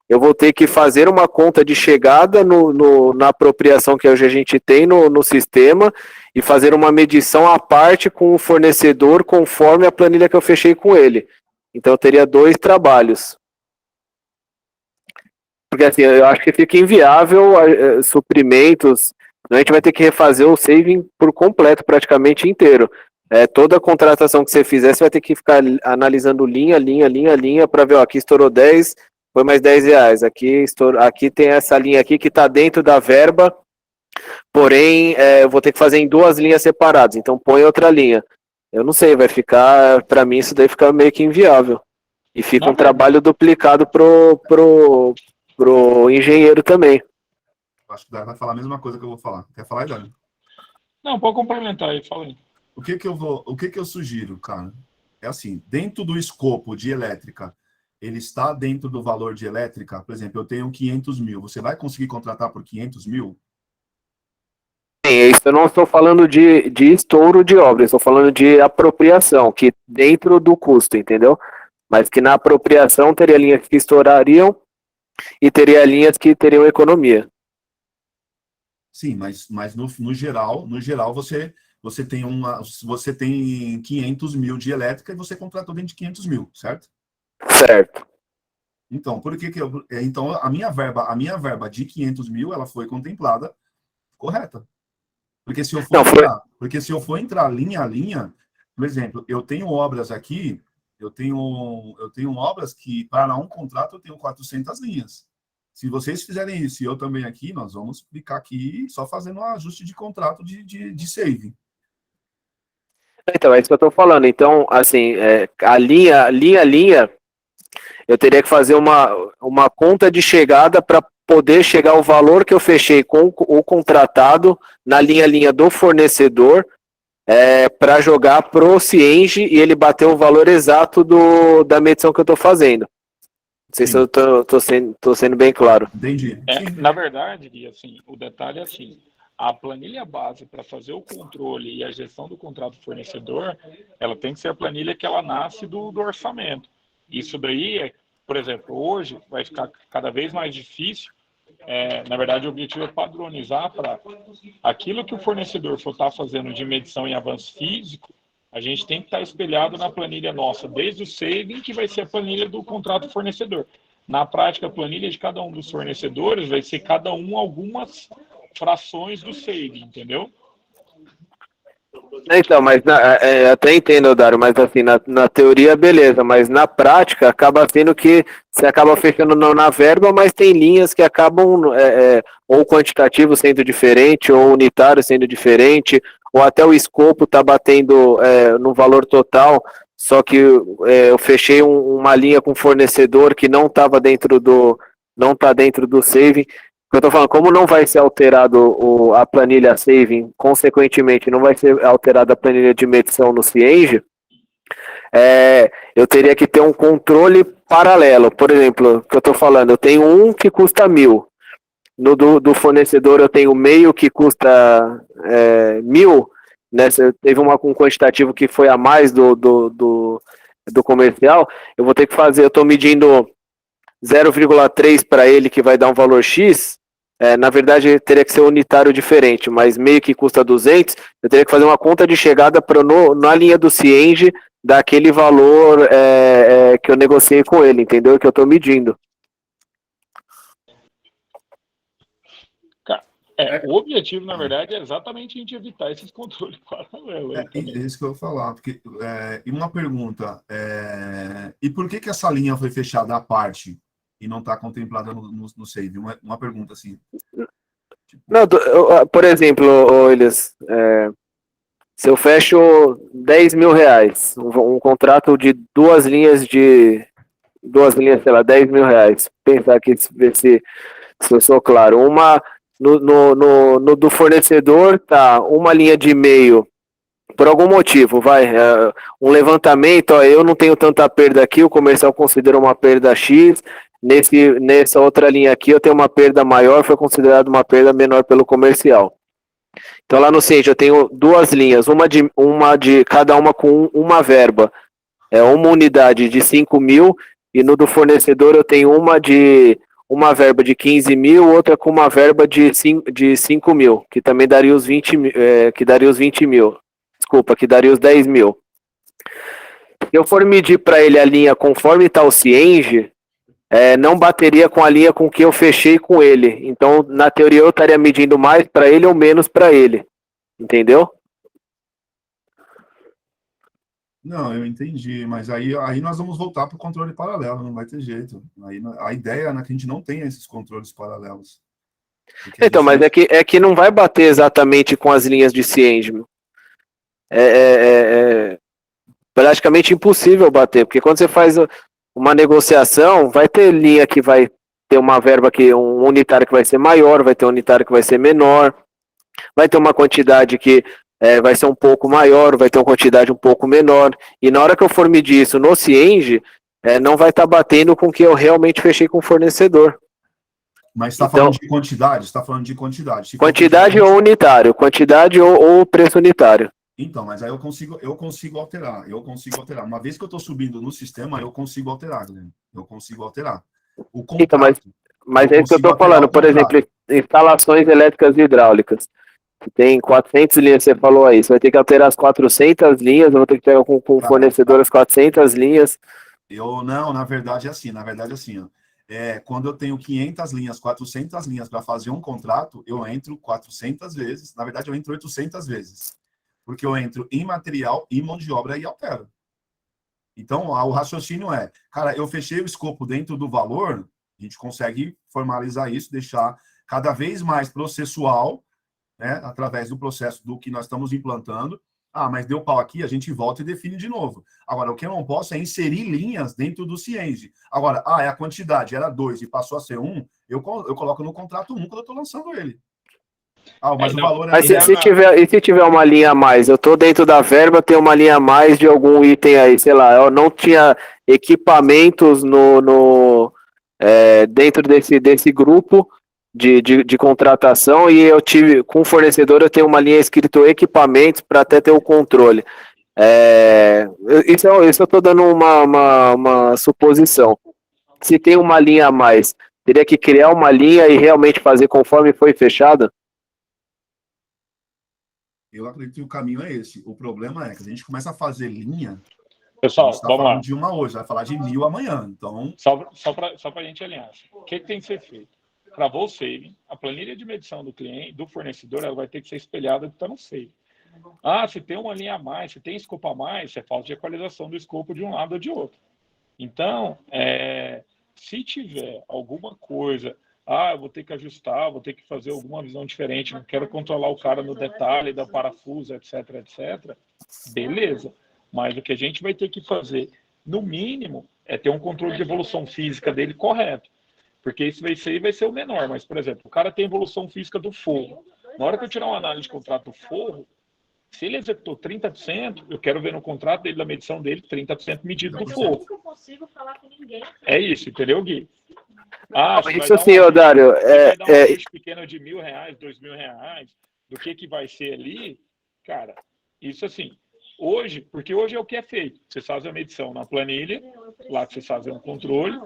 eu vou ter que fazer uma conta de chegada na apropriação que hoje a gente tem no sistema e fazer uma medição à parte com o fornecedor conforme a planilha que eu fechei com ele. Então eu teria 2 trabalhos. Porque assim, eu acho que fica inviável suprimentos, a gente vai ter que refazer o saving por completo, praticamente inteiro. Toda a contratação que você fizer, você vai ter que ficar analisando linha para ver, aqui estourou 10, foi mais R$10. Aqui tem essa linha aqui que está dentro da verba, porém, eu vou ter que fazer em 2 linhas separadas, então põe outra linha. Eu não sei, vai ficar, para mim isso daí fica meio que inviável. E fica Na um trabalho duplicado pro engenheiro também. Acho que o Dário vai falar a mesma coisa que eu vou falar. Quer falar, Dário? Não, pode complementar aí, fala aí. O que eu sugiro, cara? É assim, dentro do escopo de elétrica, ele está dentro do valor de elétrica. Por exemplo, eu tenho 500 mil. Você vai conseguir contratar por 500 mil? Sim, isso eu não estou falando de estouro de obra, eu estou falando de apropriação, que dentro do custo, entendeu? Mas que na apropriação teria linhas que estourariam e teria linhas que teriam economia. Sim, mas no geral você tem 500 mil de elétrica e você contratou dentro de 500 mil, certo? Certo. Então, então a minha verba de 500 mil, ela foi contemplada correta. Porque se eu for entrar linha a linha, por exemplo, eu tenho obras aqui, eu tenho obras que para um contrato eu tenho 400 linhas. Se vocês fizerem isso e eu também aqui, nós vamos ficar aqui só fazendo um ajuste de contrato de saving. Então, é isso que eu estou falando. Então, assim, a linha, eu teria que fazer uma conta de chegada para poder chegar ao valor que eu fechei com o contratado na linha do fornecedor para jogar pro Cienge e ele bater o valor exato da medição que eu estou fazendo. Não sei se eu tô sendo bem claro. Entendi. Na verdade, Gui, assim, o detalhe é assim, a planilha base para fazer o controle e a gestão do contrato fornecedor, ela tem que ser a planilha que ela nasce do orçamento. Isso daí, por exemplo, hoje vai ficar cada vez mais difícil. Na verdade, o objetivo é padronizar para aquilo que o fornecedor for estar fazendo de medição em avanço físico, a gente tem que estar espelhado na planilha nossa, desde o saving, que vai ser a planilha do contrato fornecedor. Na prática, a planilha de cada um dos fornecedores vai ser cada um algumas frações do saving, entendeu? Então, mas até entendo, Dário, mas assim, na teoria, beleza, mas na prática acaba sendo que você acaba fechando na verba, mas tem linhas que acabam ou quantitativo sendo diferente, ou unitário sendo diferente, ou até o escopo tá batendo no valor total, só que eu fechei uma linha com fornecedor que não tá dentro do saving. Eu tô falando, como não vai ser alterado a planilha saving, consequentemente não vai ser alterada a planilha de medição no Cienge, eu teria que ter um controle paralelo. Por exemplo, o que eu tô falando, eu tenho um que custa 1.000, no do fornecedor eu tenho meio que custa 1.000, né? Teve um quantitativo que foi a mais do comercial, eu vou ter que fazer, eu tô medindo 0,3 para ele, que vai dar um valor X, na verdade teria que ser unitário diferente, mas meio que custa 200, eu teria que fazer uma conta de chegada na linha do Cienge, daquele valor que eu negociei com ele, entendeu? Que eu estou medindo. É. O objetivo, na verdade, é exatamente a gente evitar esses controles paralelos. É isso que eu vou falar. Porque, e uma pergunta, e por que essa linha foi fechada à parte e não está contemplada no save? Uma pergunta assim. Não, por exemplo, Elias, se eu fecho 10 mil reais, um contrato de duas linhas, sei lá, 10 mil reais. Pensar aqui, ver se eu sou claro. Uma no do fornecedor, tá, uma linha de e-mail, por algum motivo, um levantamento, eu não tenho tanta perda aqui, o comercial considerou uma perda X, nessa outra linha aqui eu tenho uma perda maior, foi considerado uma perda menor pelo comercial. Então lá no Cienge eu tenho duas linhas, uma de cada uma com uma verba, uma unidade de 5 mil, e no do fornecedor eu tenho uma verba de 15 mil, outra com uma verba de 5 mil, que também daria os 20 mil, que daria os 20 mil. Desculpa, que daria os 10 mil. Se eu for medir para ele a linha conforme está o Cienge, não bateria com a linha com que eu fechei com ele. Então, na teoria, eu estaria medindo mais para ele ou menos para ele. Entendeu? Não, eu entendi, mas aí nós vamos voltar para o controle paralelo, não vai ter jeito. Aí, a ideia é que a gente não tenha esses controles paralelos. Então, mas é que não vai bater exatamente com as linhas de Cienge. praticamente impossível bater, porque quando você faz uma negociação, vai ter linha que vai ter uma verba que um unitário que vai ser maior, vai ter um unitário que vai ser menor, vai ter uma quantidade que vai ser um pouco maior, vai ter uma quantidade um pouco menor, e na hora que eu for medir isso no Cienge, não vai estar batendo com o que eu realmente fechei com o fornecedor. Mas está falando de quantidade? Está falando de quantidade. Quantidade ou unitário, quantidade ou preço unitário. Então, mas aí eu consigo alterar. Uma vez que eu estou subindo no sistema, eu consigo alterar, Guilherme. Eu consigo alterar. O contrato. Então, mas é isso que eu estou falando. Por exemplo, instalações elétricas e hidráulicas. Tem 400 linhas, você falou aí. Você vai ter que alterar as 400 linhas, eu vou ter que pegar com o fornecedor as 400 linhas. Na verdade é assim. Ó. Quando eu tenho 500 linhas, 400 linhas para fazer um contrato, eu entro 400 vezes. Na verdade, eu entro 800 vezes. Porque eu entro em material e mão de obra e altero. Então, o raciocínio é, cara, eu fechei o escopo dentro do valor, a gente consegue formalizar isso, deixar cada vez mais processual, né, através do processo do que nós estamos implantando. Mas deu pau aqui, a gente volta e define de novo. Agora, o que eu não posso é inserir linhas dentro do Cienge. Agora, é a quantidade, era 2 e passou a ser 1, eu coloco no contrato 1 quando eu estou lançando ele. Mas o valor Mas se tiver uma linha a mais, eu estou dentro da verba, tem uma linha a mais de algum item aí, sei lá, eu não tinha equipamentos dentro desse grupo de contratação e eu tive, com o fornecedor, eu tenho uma linha escrito equipamentos para até ter o controle. Isso eu estou dando uma suposição. Se tem uma linha a mais, teria que criar uma linha e realmente fazer conforme foi fechado? Eu acredito que o caminho é esse. O problema é que a gente começa a fazer linha. Pessoal, vamos lá. De uma hoje, vai falar de 1000 amanhã. Então, só para a gente alinhar. O que tem que ser feito? Travou o saving, a planilha de medição do cliente, do fornecedor, ela vai ter que ser espelhada do que está no saving. Se tem uma linha a mais, se tem escopo a mais, é falta de equalização do escopo de um lado ou de outro. Então, se tiver alguma coisa, eu vou ter que ajustar, vou ter que fazer alguma visão diferente, não quero controlar o cara no detalhe da parafuso, etc, beleza. Mas o que a gente vai ter que fazer, no mínimo, é ter um controle de evolução física dele correto. Porque isso vai ser o menor. Mas, por exemplo, o cara tem evolução física do forro. Na hora que eu tirar uma análise de contrato do forro, se ele executou 30%, eu quero ver no contrato dele, da medição dele, 30% medido do forro. Eu não consigo falar com ninguém. É isso, entendeu, Gui? Isso sim, Dário. Vai dar um bicho pequeno de R$1.000, R$2.000, do que vai ser ali, cara, isso assim, porque hoje é o que é feito. Vocês fazem a medição na planilha, lá que vocês fazem o controle,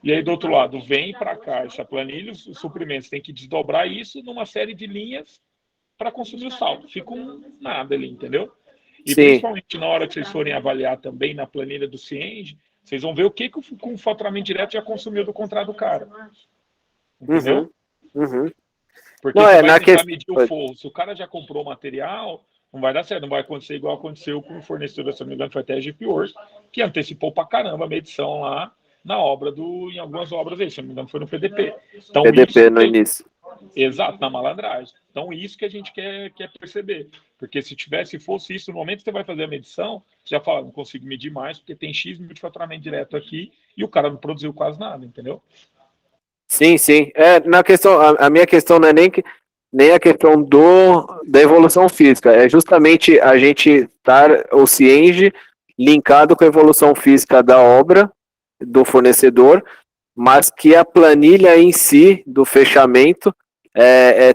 e aí do outro lado vem para cá essa planilha, os suprimentos tem que desdobrar isso numa série de linhas para consumir o saldo. Fica nada ali, entendeu? E sim, principalmente na hora que vocês forem avaliar também na planilha do Cienge, vocês vão ver o que o faturamento direto já consumiu do contrato do cara. Entendeu? Porque você vai tentar medir o forro. Se o cara já comprou o material, não vai dar certo. Não vai acontecer igual aconteceu com o fornecedor, se não me engano, foi até a GPWorks, que antecipou pra caramba a medição lá na obra em algumas obras aí. Se não me engano, foi no PDP. Então, PDP no início. Exato, na malandragem. Então, isso que a gente quer perceber. Porque se fosse isso, no momento que você vai fazer a medição, você já fala, não consigo medir mais, porque tem X mil de faturamento direto aqui e o cara não produziu quase nada, entendeu? Sim. A minha questão não é nem a questão da evolução física, é justamente a gente estar o Cienge linkado com a evolução física da obra, do fornecedor, mas que a planilha em si, do fechamento,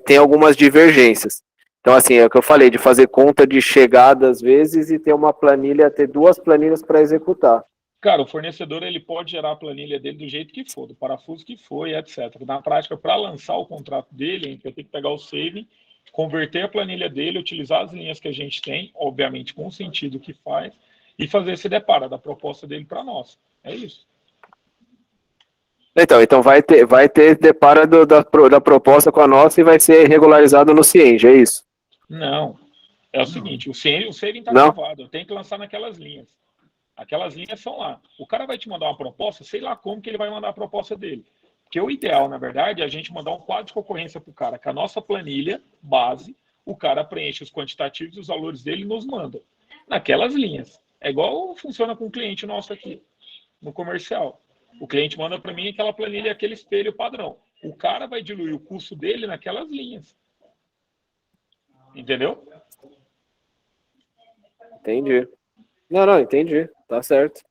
tem algumas divergências. Então, assim, é o que eu falei, de fazer conta de chegada às vezes e ter uma planilha, ter 2 planilhas para executar. Cara, o fornecedor ele pode gerar a planilha dele do jeito que for, do parafuso que for e etc. Na prática, para lançar o contrato dele, a gente vai ter que pegar o saving, converter a planilha dele, utilizar as linhas que a gente tem, obviamente com o sentido que faz, e fazer esse deparo da proposta dele para nós. É isso. Então vai ter deparo da proposta com a nossa e vai ser regularizado no Cienge, é isso? Não. É o seguinte, o saving está gravado, eu tenho que lançar naquelas linhas. Aquelas linhas são lá. O cara vai te mandar uma proposta, sei lá como que ele vai mandar a proposta dele. Porque o ideal, na verdade, é a gente mandar um quadro de concorrência para o cara, com a nossa planilha base, o cara preenche os quantitativos e os valores dele e nos manda. Naquelas linhas. É igual funciona com o cliente nosso aqui, no comercial. O cliente manda para mim aquela planilha, aquele espelho padrão. O cara vai diluir o custo dele naquelas linhas. Entendeu? Entendi. Não, entendi. Tá certo.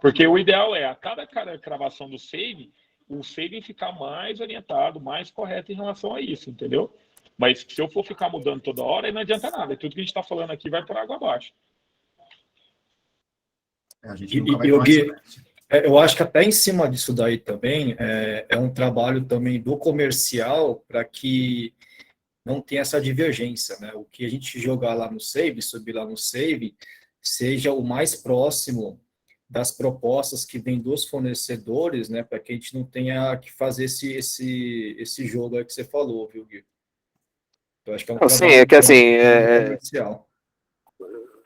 Porque o ideal é, a cada cravação do save, o save ficar mais orientado, mais correto em relação a isso, entendeu? Mas se eu for ficar mudando toda hora, aí não adianta nada. Tudo que a gente está falando aqui vai por água abaixo. A gente nunca vai E ter o uma Gui, excelência. eu acho que até em cima disso daí também é um trabalho também do comercial para que não tenha essa divergência, né? O que a gente jogar lá no save, subir lá no save, seja o mais próximo das propostas que vêm dos fornecedores, né? Para que a gente não tenha que fazer esse jogo aí que você falou, viu, Gui? Eu acho que é um Não, sim, trabalho é que assim, do comercial.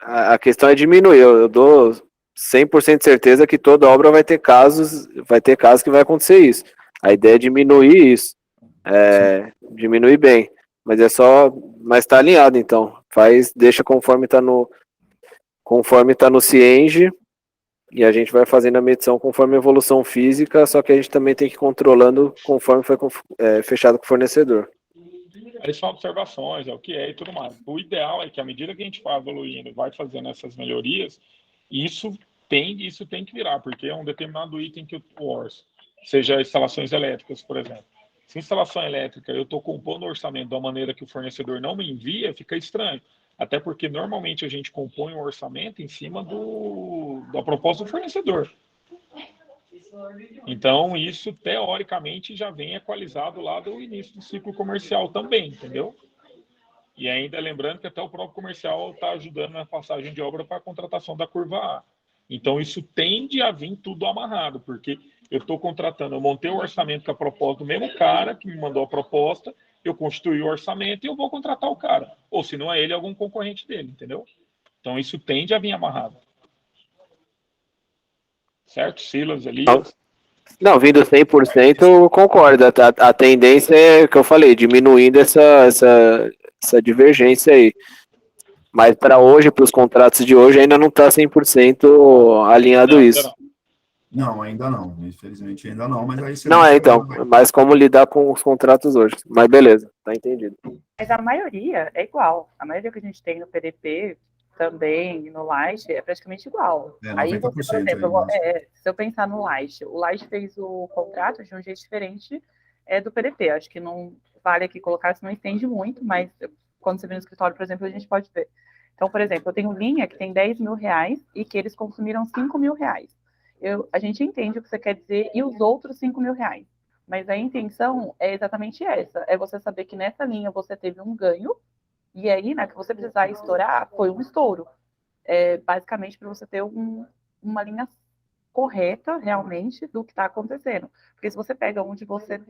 a questão é diminuir. Eu dou 100% de certeza que toda obra vai ter casos que vai acontecer isso. A ideia é diminuir isso. Diminuir bem. Mas é só. Mas tá alinhado, então. Deixa conforme tá no Cienge, e a gente vai fazendo a medição conforme a evolução física, só que a gente também tem que ir controlando conforme foi fechado com o fornecedor. Aí são observações, é o que é e tudo mais. O ideal é que, à medida que a gente vai evoluindo, vai fazendo essas melhorias, isso tem que virar, porque é um determinado item que eu orço. Seja instalações elétricas, por exemplo. Se instalação elétrica eu estou compondo o orçamento da maneira que o fornecedor não me envia, fica estranho. Até porque normalmente a gente compõe o orçamento em cima da proposta do fornecedor. Então, isso, teoricamente, já vem equalizado lá do início do ciclo comercial também, entendeu? E ainda lembrando que até o próprio comercial está ajudando na passagem de obra para a contratação da curva A. Então, isso tende a vir tudo amarrado, porque eu estou contratando, eu montei o orçamento com a proposta do mesmo cara que me mandou a proposta, eu constituí o orçamento e eu vou contratar o cara. Ou se não é ele, algum concorrente dele, entendeu? Então, isso tende a vir amarrado. Certo? Silas, Elias? Não, vindo 100%, eu concordo. A tendência é o que eu falei, diminuindo essa divergência aí. Mas para hoje, para os contratos de hoje, ainda não está 100% alinhado isso. Não, ainda não. Infelizmente ainda não, mas aí você Não, então. Mas como lidar com os contratos hoje. Mas beleza, tá entendido. Mas a maioria é igual. A maioria que a gente tem no PDP também, no Light, é praticamente igual. Aí você, por exemplo, se eu pensar no Light, o Light fez o contrato de um jeito diferente do PDP. Acho que não vale aqui colocar, se não entende muito, mas quando você vem no escritório, por exemplo, a gente pode ver. Então, por exemplo, eu tenho linha que tem 10 mil reais e que eles consumiram 5 mil reais. A gente entende o que você quer dizer e os outros 5 mil reais. Mas a intenção é exatamente essa, é você saber que nessa linha você teve um ganho, e aí, né, que você precisar estourar, foi um estouro. Basicamente, para você ter uma linha correta, realmente, do que está acontecendo. Porque se você pega onde você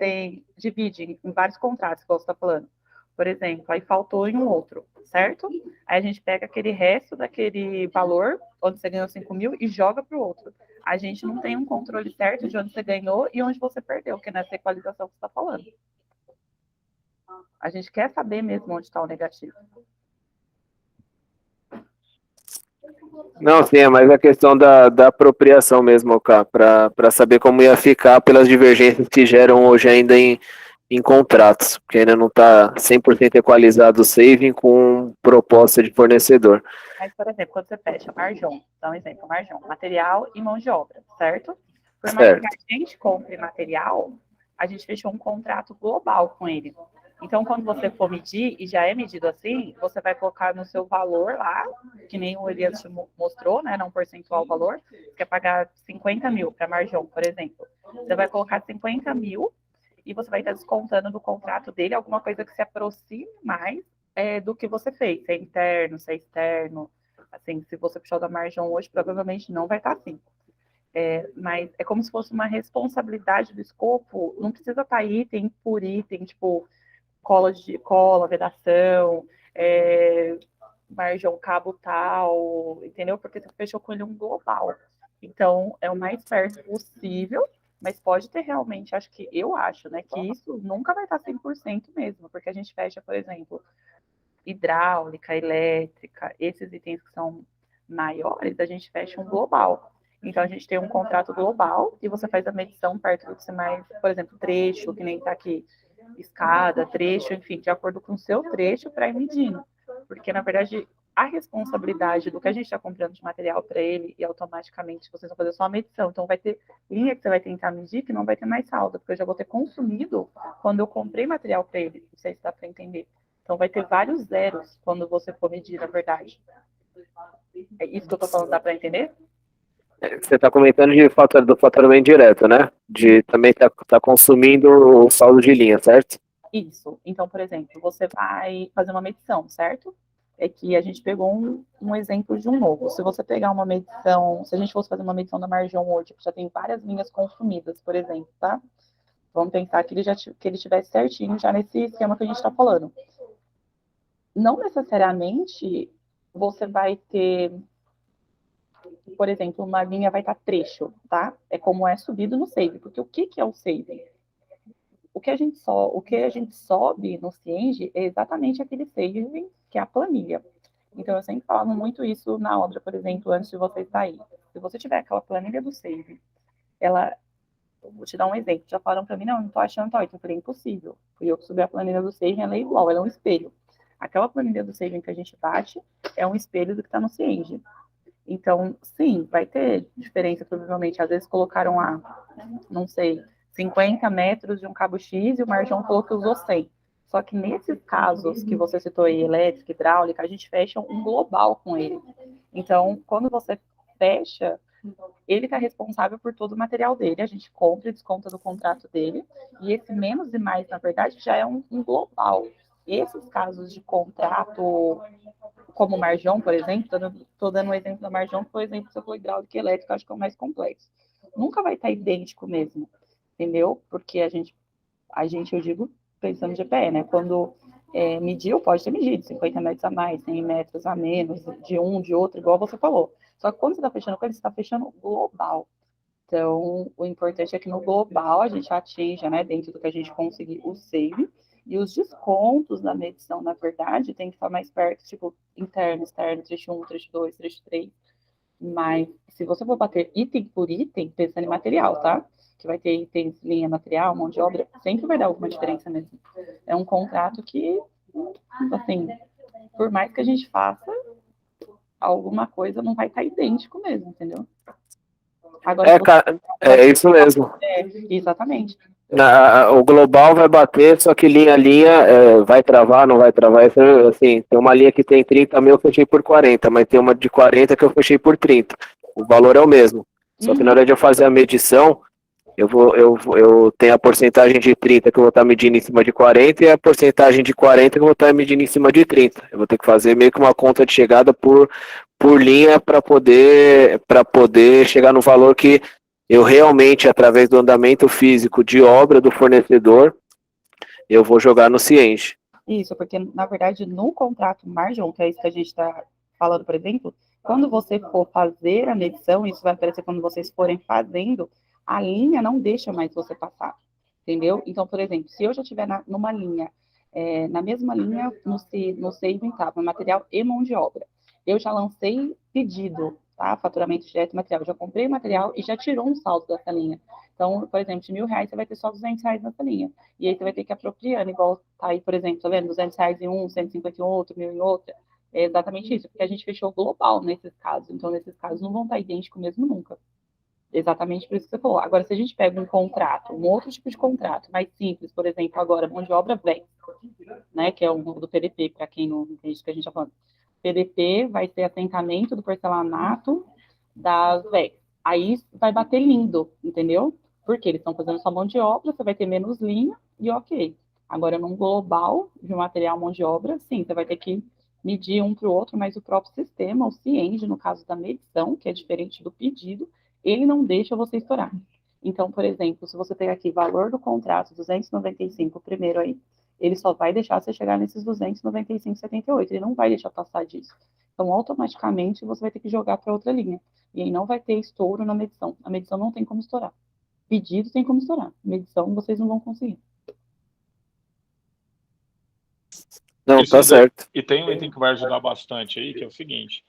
divide em vários contratos, que você está falando, por exemplo, aí faltou em um outro, certo? Aí a gente pega aquele resto daquele valor, onde você ganhou 5 mil, e joga para o outro. A gente não tem um controle certo de onde você ganhou e onde você perdeu, que é nessa equalização que você está falando. A gente quer saber mesmo onde está o negativo. Não, sim, é mais a questão da apropriação mesmo, cara, para saber como ia ficar pelas divergências que geram hoje ainda em contratos, porque ainda não está 100% equalizado o saving com proposta de fornecedor. Mas, por exemplo, quando você fecha Marjão, dá um exemplo, Marjão, material e mão de obra, certo? Por mais que a gente compre material, a gente fechou um contrato global com ele. Então, quando você for medir, e já é medido assim, você vai colocar no seu valor lá, que nem o Elias te mostrou, né, não percentual o valor, você quer pagar 50 mil para Marjão, por exemplo. Você vai colocar 50 mil e você vai estar descontando do contrato dele alguma coisa que se aproxime mais do que você fez, se é interno, se é externo. Assim, se você puxar da Marjão hoje, provavelmente não vai estar assim. Mas é como se fosse uma responsabilidade do escopo, não precisa estar item por item, tipo cola, vedação, Marjão cabo tal, entendeu? Porque você fechou com ele um global. Então, é o mais perto possível, mas pode ter realmente, eu acho, né, que isso nunca vai estar 100% mesmo, porque a gente fecha, por exemplo, hidráulica, elétrica, esses itens que são maiores, a gente fecha um global. Então, a gente tem um contrato global e você faz a medição perto do que você mais, por exemplo, trecho, que nem está aqui, escada, trecho, enfim, de acordo com o seu trecho para ir medindo. Porque, na verdade, a responsabilidade do que a gente está comprando de material para ele e automaticamente vocês vão fazer só a medição. Então, vai ter linha que você vai tentar medir que não vai ter mais saldo, porque eu já vou ter consumido quando eu comprei material para ele. Não sei se dá para entender. Então, vai ter vários zeros quando você for medir, na verdade. É isso que eu estou falando, dá para entender? Você está comentando do faturamento direto, né? De também tá consumindo o saldo de linha, certo? Isso. Então, por exemplo, você vai fazer uma medição, certo? É que a gente pegou um exemplo de um novo. Se você pegar uma medição, se a gente fosse fazer uma medição da margem hoje, que já tem várias linhas consumidas, por exemplo, tá? Vamos pensar que ele tivesse certinho já nesse esquema que a gente está falando. Não necessariamente você vai ter, por exemplo, uma linha vai estar trecho, tá? É como é subido no save, porque o que é o save? O que a gente sobe no Cienge é exatamente aquele save que é a planilha. Então, eu sempre falava muito isso na obra, por exemplo, antes de você sair. Se você tiver aquela planilha do save, vou te dar um exemplo, já falaram para mim, não tô achando tal, eu falei, impossível. Fui eu que subi a planilha do save, ela é igual, ela é um espelho. Aquela planilha do save que a gente bate é um espelho do que está no Cienge. Então, sim, vai ter diferença, provavelmente. Às vezes colocaram não sei, 50 metros de um cabo X e o Marjão falou que usou 100. Só que nesses casos que você citou aí, elétrica, hidráulica, a gente fecha um global com ele. Então, quando você fecha, ele está responsável por todo o material dele, a gente compra e desconta do contrato dele, e esse menos e mais, na verdade, já é um global. Esses casos de contrato, como o Marjão, por exemplo, estou dando um exemplo da Marjão, que foi o exemplo que você falou hidráulica e elétrica, acho que é o mais complexo. Nunca vai estar idêntico mesmo, entendeu? Porque a gente, eu digo, pensando de pé, né? Quando mediu, pode ter medido 50 metros a mais, 100 metros a menos, de um, de outro, igual você falou. Só que quando você está fechando com ele, você está fechando global. Então, o importante é que no global a gente atinja, né, dentro do que a gente conseguir, o save. E os descontos da medição, na verdade, tem que estar mais perto, tipo, interno, externo, trecho 1, trecho 2, trecho 3. Mas, se você for bater item por item, pensando em material, tá? Que vai ter itens, linha, material, mão de obra, sempre vai dar alguma diferença mesmo. É um contrato que, assim, por mais que a gente faça, alguma coisa não vai estar idêntico mesmo, entendeu? Agora, Cara, é isso mesmo. Exatamente. O global vai bater, só que linha a linha vai travar, não vai travar. Assim, tem uma linha que tem 30 mil, eu fechei por 40, mas tem uma de 40 que eu fechei por 30. O valor é o mesmo. Só que na hora de eu fazer a medição, eu tenho a porcentagem de 30 que eu vou estar medindo em cima de 40 e a porcentagem de 40 que eu vou estar medindo em cima de 30. Eu vou ter que fazer meio que uma conta de chegada por linha para poder chegar no valor que eu realmente, através do andamento físico de obra do fornecedor, eu vou jogar no Cienge. Isso, porque, na verdade, no contrato Marjão, que é isso que a gente está falando, por exemplo, quando você for fazer a medição, isso vai aparecer quando vocês forem fazendo, a linha não deixa mais você passar, entendeu? Então, por exemplo, se eu já estiver numa linha, na mesma linha, no saving tab, material e mão de obra, eu já lancei pedido, tá? Faturamento direto e material, eu já comprei o material e já tirou um saldo dessa linha. Então, por exemplo, de R$1.000, você vai ter só R$200 nessa linha. E aí você vai ter que ir apropriando, igual tá aí, por exemplo, tá vendo? R$200 em um, 150 em outro, 1.000 em outra. É exatamente isso, porque a gente fechou global nesses casos. Então, nesses casos, não vão estar idênticos mesmo nunca. Exatamente por isso que você falou. Agora, se a gente pega um contrato, um outro tipo de contrato, mais simples, por exemplo, agora, mão de obra VEX, né, que é o do PDP, para quem não entende o que a gente está falando. PDP vai ser assentamento do porcelanato das VEX. Aí vai bater lindo, entendeu? Porque eles estão fazendo só mão de obra, você vai ter menos linha e ok. Agora, num global de material mão de obra, sim, você vai ter que medir um para o outro, mas o próprio sistema, o Cienge, no caso da medição, que é diferente do pedido, ele não deixa você estourar. Então, por exemplo, se você tem aqui valor do contrato, 295, o primeiro aí, ele só vai deixar você chegar nesses 295,78, ele não vai deixar passar disso. Então, automaticamente, você vai ter que jogar para outra linha. E aí não vai ter estouro na medição. A medição não tem como estourar. Pedido tem como estourar. Medição, vocês não vão conseguir. Não, Isso tá certo. E tem um item que vai ajudar bastante aí, que é o seguinte.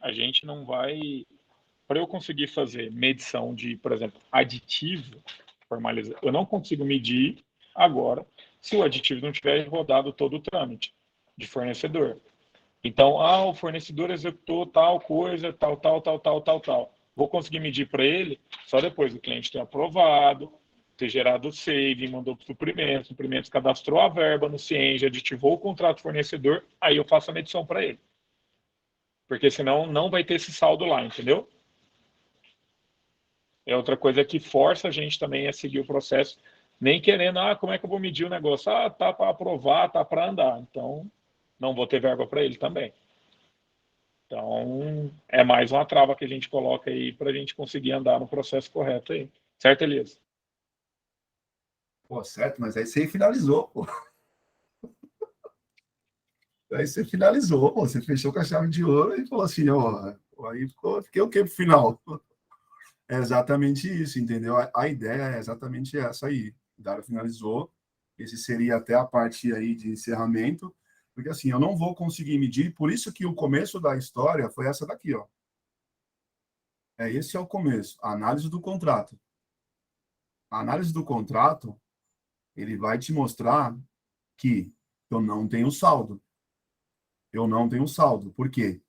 a gente não vai... Para eu conseguir fazer medição de, por exemplo, aditivo formalizado, eu não consigo medir agora se o aditivo não tiver rodado todo o trâmite de fornecedor. Então, o fornecedor executou tal coisa, tal. Vou conseguir medir para ele só depois do cliente ter aprovado, ter gerado o save, mandou para o suprimentos cadastrou a verba no Cienge, aditivou o contrato fornecedor, aí eu faço a medição para ele. Porque senão não vai ter esse saldo lá, entendeu? É outra coisa que força a gente também a seguir o processo, nem querendo, como é que eu vou medir o negócio? Tá para aprovar, tá para andar. Então, não vou ter verba para ele também. Então, é mais uma trava que a gente coloca aí para a gente conseguir andar no processo correto aí. Certo, Elias? Pô, certo, mas aí você finalizou, pô. Aí você finalizou, pô. Você fechou com a chave de ouro e falou assim, ó. Aí fiquei o quê pro final? É exatamente isso, entendeu? A ideia é exatamente essa aí. O Dário finalizou. Esse seria até a parte aí de encerramento. Porque assim, eu não vou conseguir medir, por isso que o começo da história foi essa daqui, ó. Esse é o começo, a análise do contrato. A análise do contrato, ele vai te mostrar que eu não tenho saldo. Eu não tenho saldo. Por quê?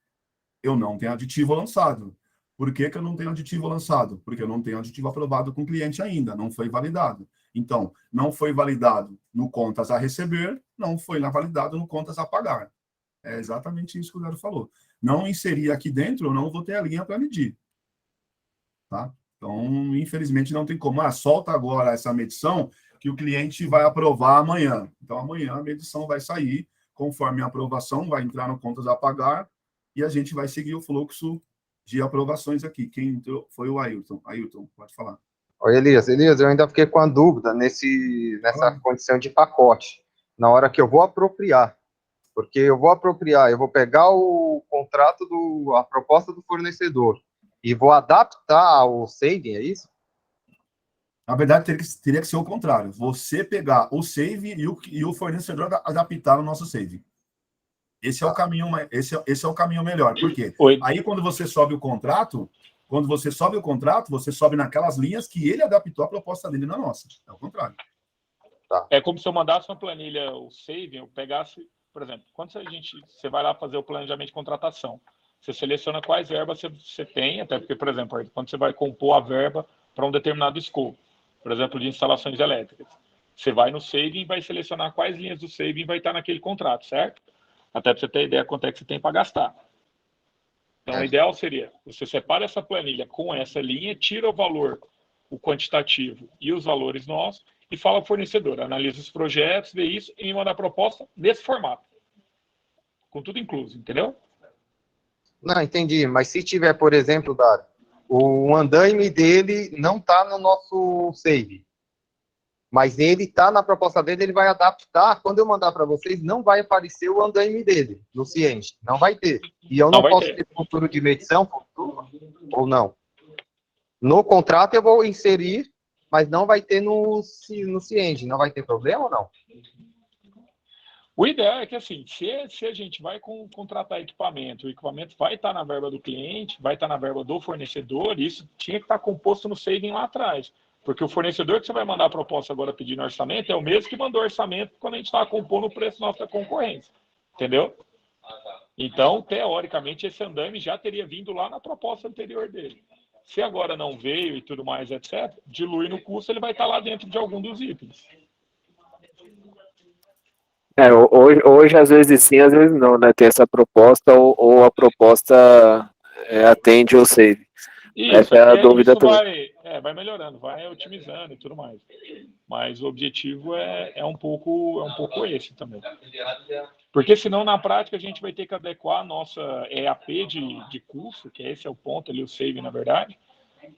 Eu não tenho aditivo lançado. Por que eu não tenho aditivo lançado? Porque eu não tenho aditivo aprovado com o cliente ainda, não foi validado. Então, não foi validado no contas a receber, não foi validado no contas a pagar. É exatamente isso que o Dário falou. Não inserir aqui dentro, eu não vou ter a linha para medir. Tá? Então, infelizmente, não tem como. Solta agora essa medição que o cliente vai aprovar amanhã. Então, amanhã a medição vai sair, conforme a aprovação, vai entrar no contas a pagar e a gente vai seguir o fluxo de aprovações aqui. Quem entrou foi o Ailton. Ailton, pode falar. Oi, Elias, eu ainda fiquei com a dúvida nessa condição de pacote, na hora que eu vou apropriar, porque eu vou pegar o contrato, a proposta do fornecedor e vou adaptar ao saving, é isso? Na verdade, teria que ser o contrário. Você pegar o save e o fornecedor adaptar o nosso save. Esse é o caminho, esse é o caminho melhor. Por quê? Aí, quando você sobe o contrato, você sobe naquelas linhas que ele adaptou a proposta dele na nossa. É o contrário. Tá. É como se eu mandasse uma planilha, o saving, eu pegasse, por exemplo, quando você vai lá fazer o planejamento de contratação, você seleciona quais verbas você tem, até porque, por exemplo, quando você vai compor a verba para um determinado escopo, por exemplo, de instalações elétricas, você vai no saving e vai selecionar quais linhas do saving vai estar naquele contrato, certo? Até para você ter ideia quanto é que você tem para gastar. Então, o ideal seria, você separa essa planilha com essa linha, tira o valor, o quantitativo e os valores nossos, e fala ao fornecedor, analisa os projetos, vê isso e manda a proposta nesse formato. Com tudo incluso, entendeu? Não, entendi. Mas se tiver, por exemplo, Dário, o andaime dele não está no nosso save, mas ele está na proposta dele, ele vai adaptar. Quando eu mandar para vocês, não vai aparecer o andaime dele no Cienge. Não vai ter. E eu não posso ter futuro de medição, ou não? No contrato eu vou inserir, mas não vai ter no Cienge. Não vai ter problema ou não? O ideal é que, assim, se a gente vai contratar equipamento, o equipamento vai estar na verba do cliente, vai estar na verba do fornecedor, isso tinha que estar composto no saving lá atrás. Porque o fornecedor que você vai mandar a proposta agora pedindo orçamento é o mesmo que mandou orçamento quando a gente estava compondo o preço nosso da concorrência. Entendeu? Então, teoricamente, esse andaime já teria vindo lá na proposta anterior dele. Se agora não veio e tudo mais, etc., dilui no custo, ele vai estar lá dentro de algum dos itens. Hoje às vezes sim, às vezes não, né? Tem essa proposta ou a proposta atende ou save. Isso, essa é a dúvida também. Vai melhorando, vai otimizando e tudo mais. Mas o objetivo é um pouco esse também. Porque senão, na prática, a gente vai ter que adequar a nossa EAP de curso, que esse é o ponto ali, o save, na verdade,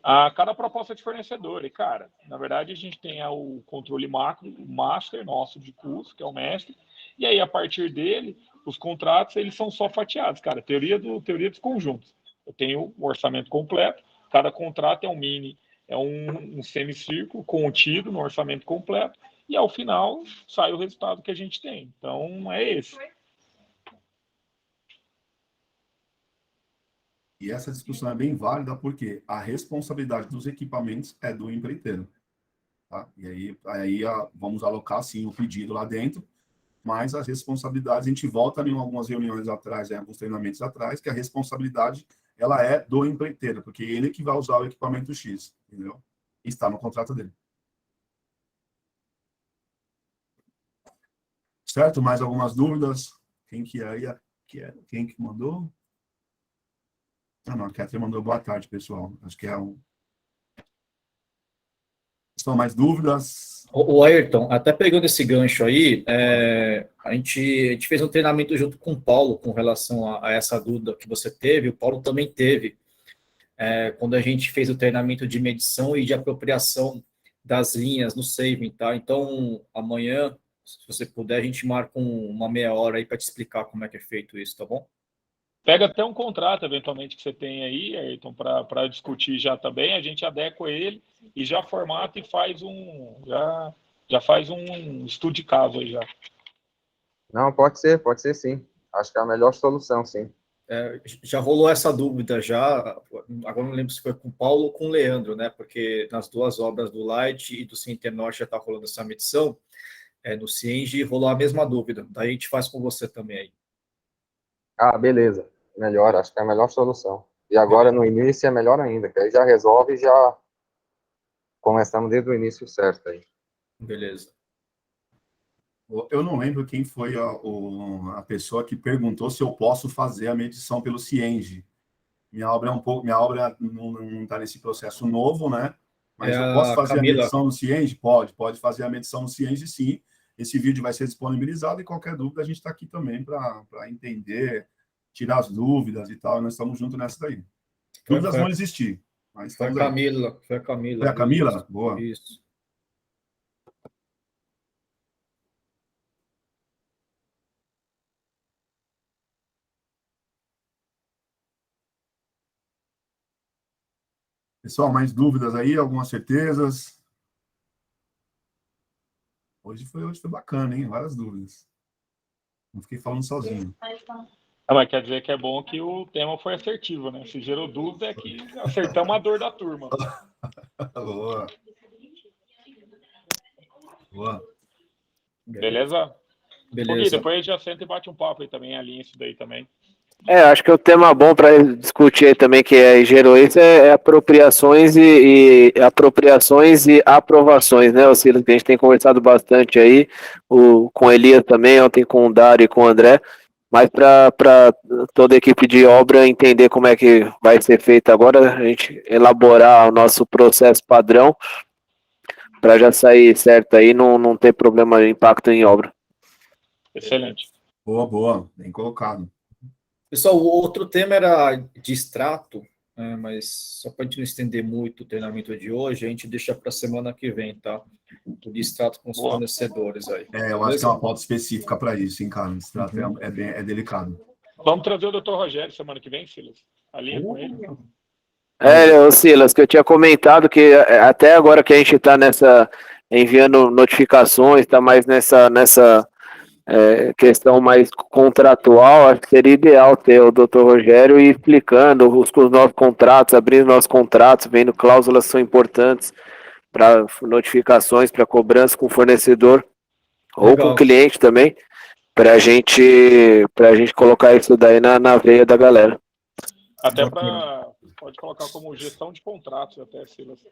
a cada proposta de fornecedor. E, cara, na verdade, a gente tem o controle macro, o master nosso de curso, que é o mestre, e aí, a partir dele, os contratos, eles são só fatiados, cara. Teoria dos conjuntos. Eu tenho o orçamento completo, cada contrato é um mini, é um semicírculo contido no orçamento completo, e ao final sai o resultado que a gente tem. Então, é esse. E essa discussão é bem válida porque a responsabilidade dos equipamentos é do empreiteiro. Tá? E aí vamos alocar, sim, o pedido lá dentro, mas as responsabilidades, a gente volta em algumas reuniões atrás, em alguns treinamentos atrás, que a responsabilidade ela é do empreiteiro, porque ele que vai usar o equipamento X, entendeu? Está no contrato dele. Certo? Mais algumas dúvidas? Quem que é? Quem que mandou? Ah, não, a Catherine mandou boa tarde, pessoal. Acho que é um... São mais dúvidas? O Ayrton, até pegando esse gancho aí, a gente fez um treinamento junto com o Paulo com relação a essa dúvida que você teve, o Paulo também teve, quando a gente fez o treinamento de medição e de apropriação das linhas no Saving, tá? Então, amanhã, se você puder, a gente marca uma meia hora aí para te explicar como é que é feito isso, tá bom? Pega até um contrato, eventualmente, que você tem aí, Ayrton, para discutir já também, a gente adequa ele e já formata e faz já faz um estudo de caso aí já. Não, pode ser sim. Acho que é a melhor solução, sim. Já rolou essa dúvida já, agora não lembro se foi com o Paulo ou com o Leandro, né? Porque nas duas obras do Light e do Center Norte já está rolando essa medição, no Cienge rolou a mesma dúvida, daí a gente faz com você também aí. Ah, beleza. Melhor, acho que é a melhor solução. E agora, no início, é melhor ainda, que aí já resolve e já começamos desde o início certo aí. Beleza. Eu não lembro quem foi a pessoa que perguntou se eu posso fazer a medição pelo Cienge. Minha obra não está nesse processo novo, né? Mas eu posso fazer Camila. a medição no Cienge? Pode fazer a medição no Cienge, sim. Esse vídeo vai ser disponibilizado e qualquer dúvida a gente está aqui também para entender, tirar as dúvidas e tal. Nós estamos juntos nessa daí. Dúvidas vão existir. Mas Foi a Camila. Foi a Camila? Boa. Isso. Pessoal, mais dúvidas aí? Algumas certezas? Hoje foi bacana, hein? Várias dúvidas. Não fiquei falando sozinho. Mas quer dizer que é bom que o tema foi assertivo, né? Se gerou dúvida, é que acertamos a dor da turma. Boa. Boa. Beleza? Beleza. Depois a gente já senta e bate um papo aí também, alinha isso daí também. Acho que o tema bom para discutir aí também, que gerou isso, é apropriações e aprovações, né, Silas, que a gente tem conversado bastante aí, com o Elias também, ontem com o Dário e com o André, mas para toda a equipe de obra entender como é que vai ser feito agora, a gente elaborar o nosso processo padrão, para já sair certo aí, não ter problema de impacto em obra. Excelente. Boa. Bem colocado. Pessoal, o outro tema era de extrato, mas só para a gente não estender muito o treinamento de hoje, a gente deixa para a semana que vem, tá? O de extrato com os fornecedores aí. Eu acho que é uma pauta específica para isso, hein, cara? Esse extrato é delicado. Vamos trazer o Dr. Rogério semana que vem, Silas? Alinha com ele. O Silas, que eu tinha comentado que até agora que a gente está enviando notificações, está mais nessa questão mais contratual, acho que seria ideal ter o Dr. Rogério ir explicando os novos contratos, abrindo novos contratos, vendo cláusulas que são importantes para notificações, para cobrança com o fornecedor ou com o cliente também, para a gente colocar isso daí na veia da galera. Até pode colocar como gestão de contratos até, Silas.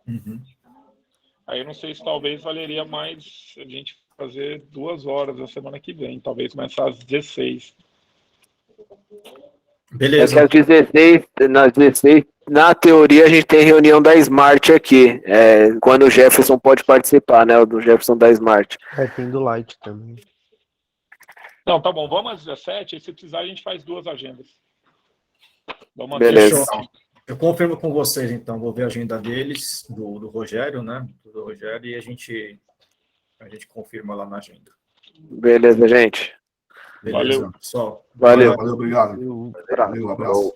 Uhum. Aí eu não sei se talvez valeria mais a gente fazer 2 horas na semana que vem, talvez começar às 16. Beleza. Às 16, na teoria, a gente tem reunião da Smart aqui, quando o Jefferson pode participar, né? O do Jefferson da Smart. Tem do Light também. Não, tá bom, vamos às 17, e se precisar a gente faz 2 agendas. Beleza. Eu confirmo com vocês, então, vou ver a agenda deles, do Rogério, né? Do Rogério, e a gente confirma lá na agenda. Beleza, gente. Beleza, Valeu. pessoal. Valeu. Valeu, obrigado. Eu... Valeu, abraço.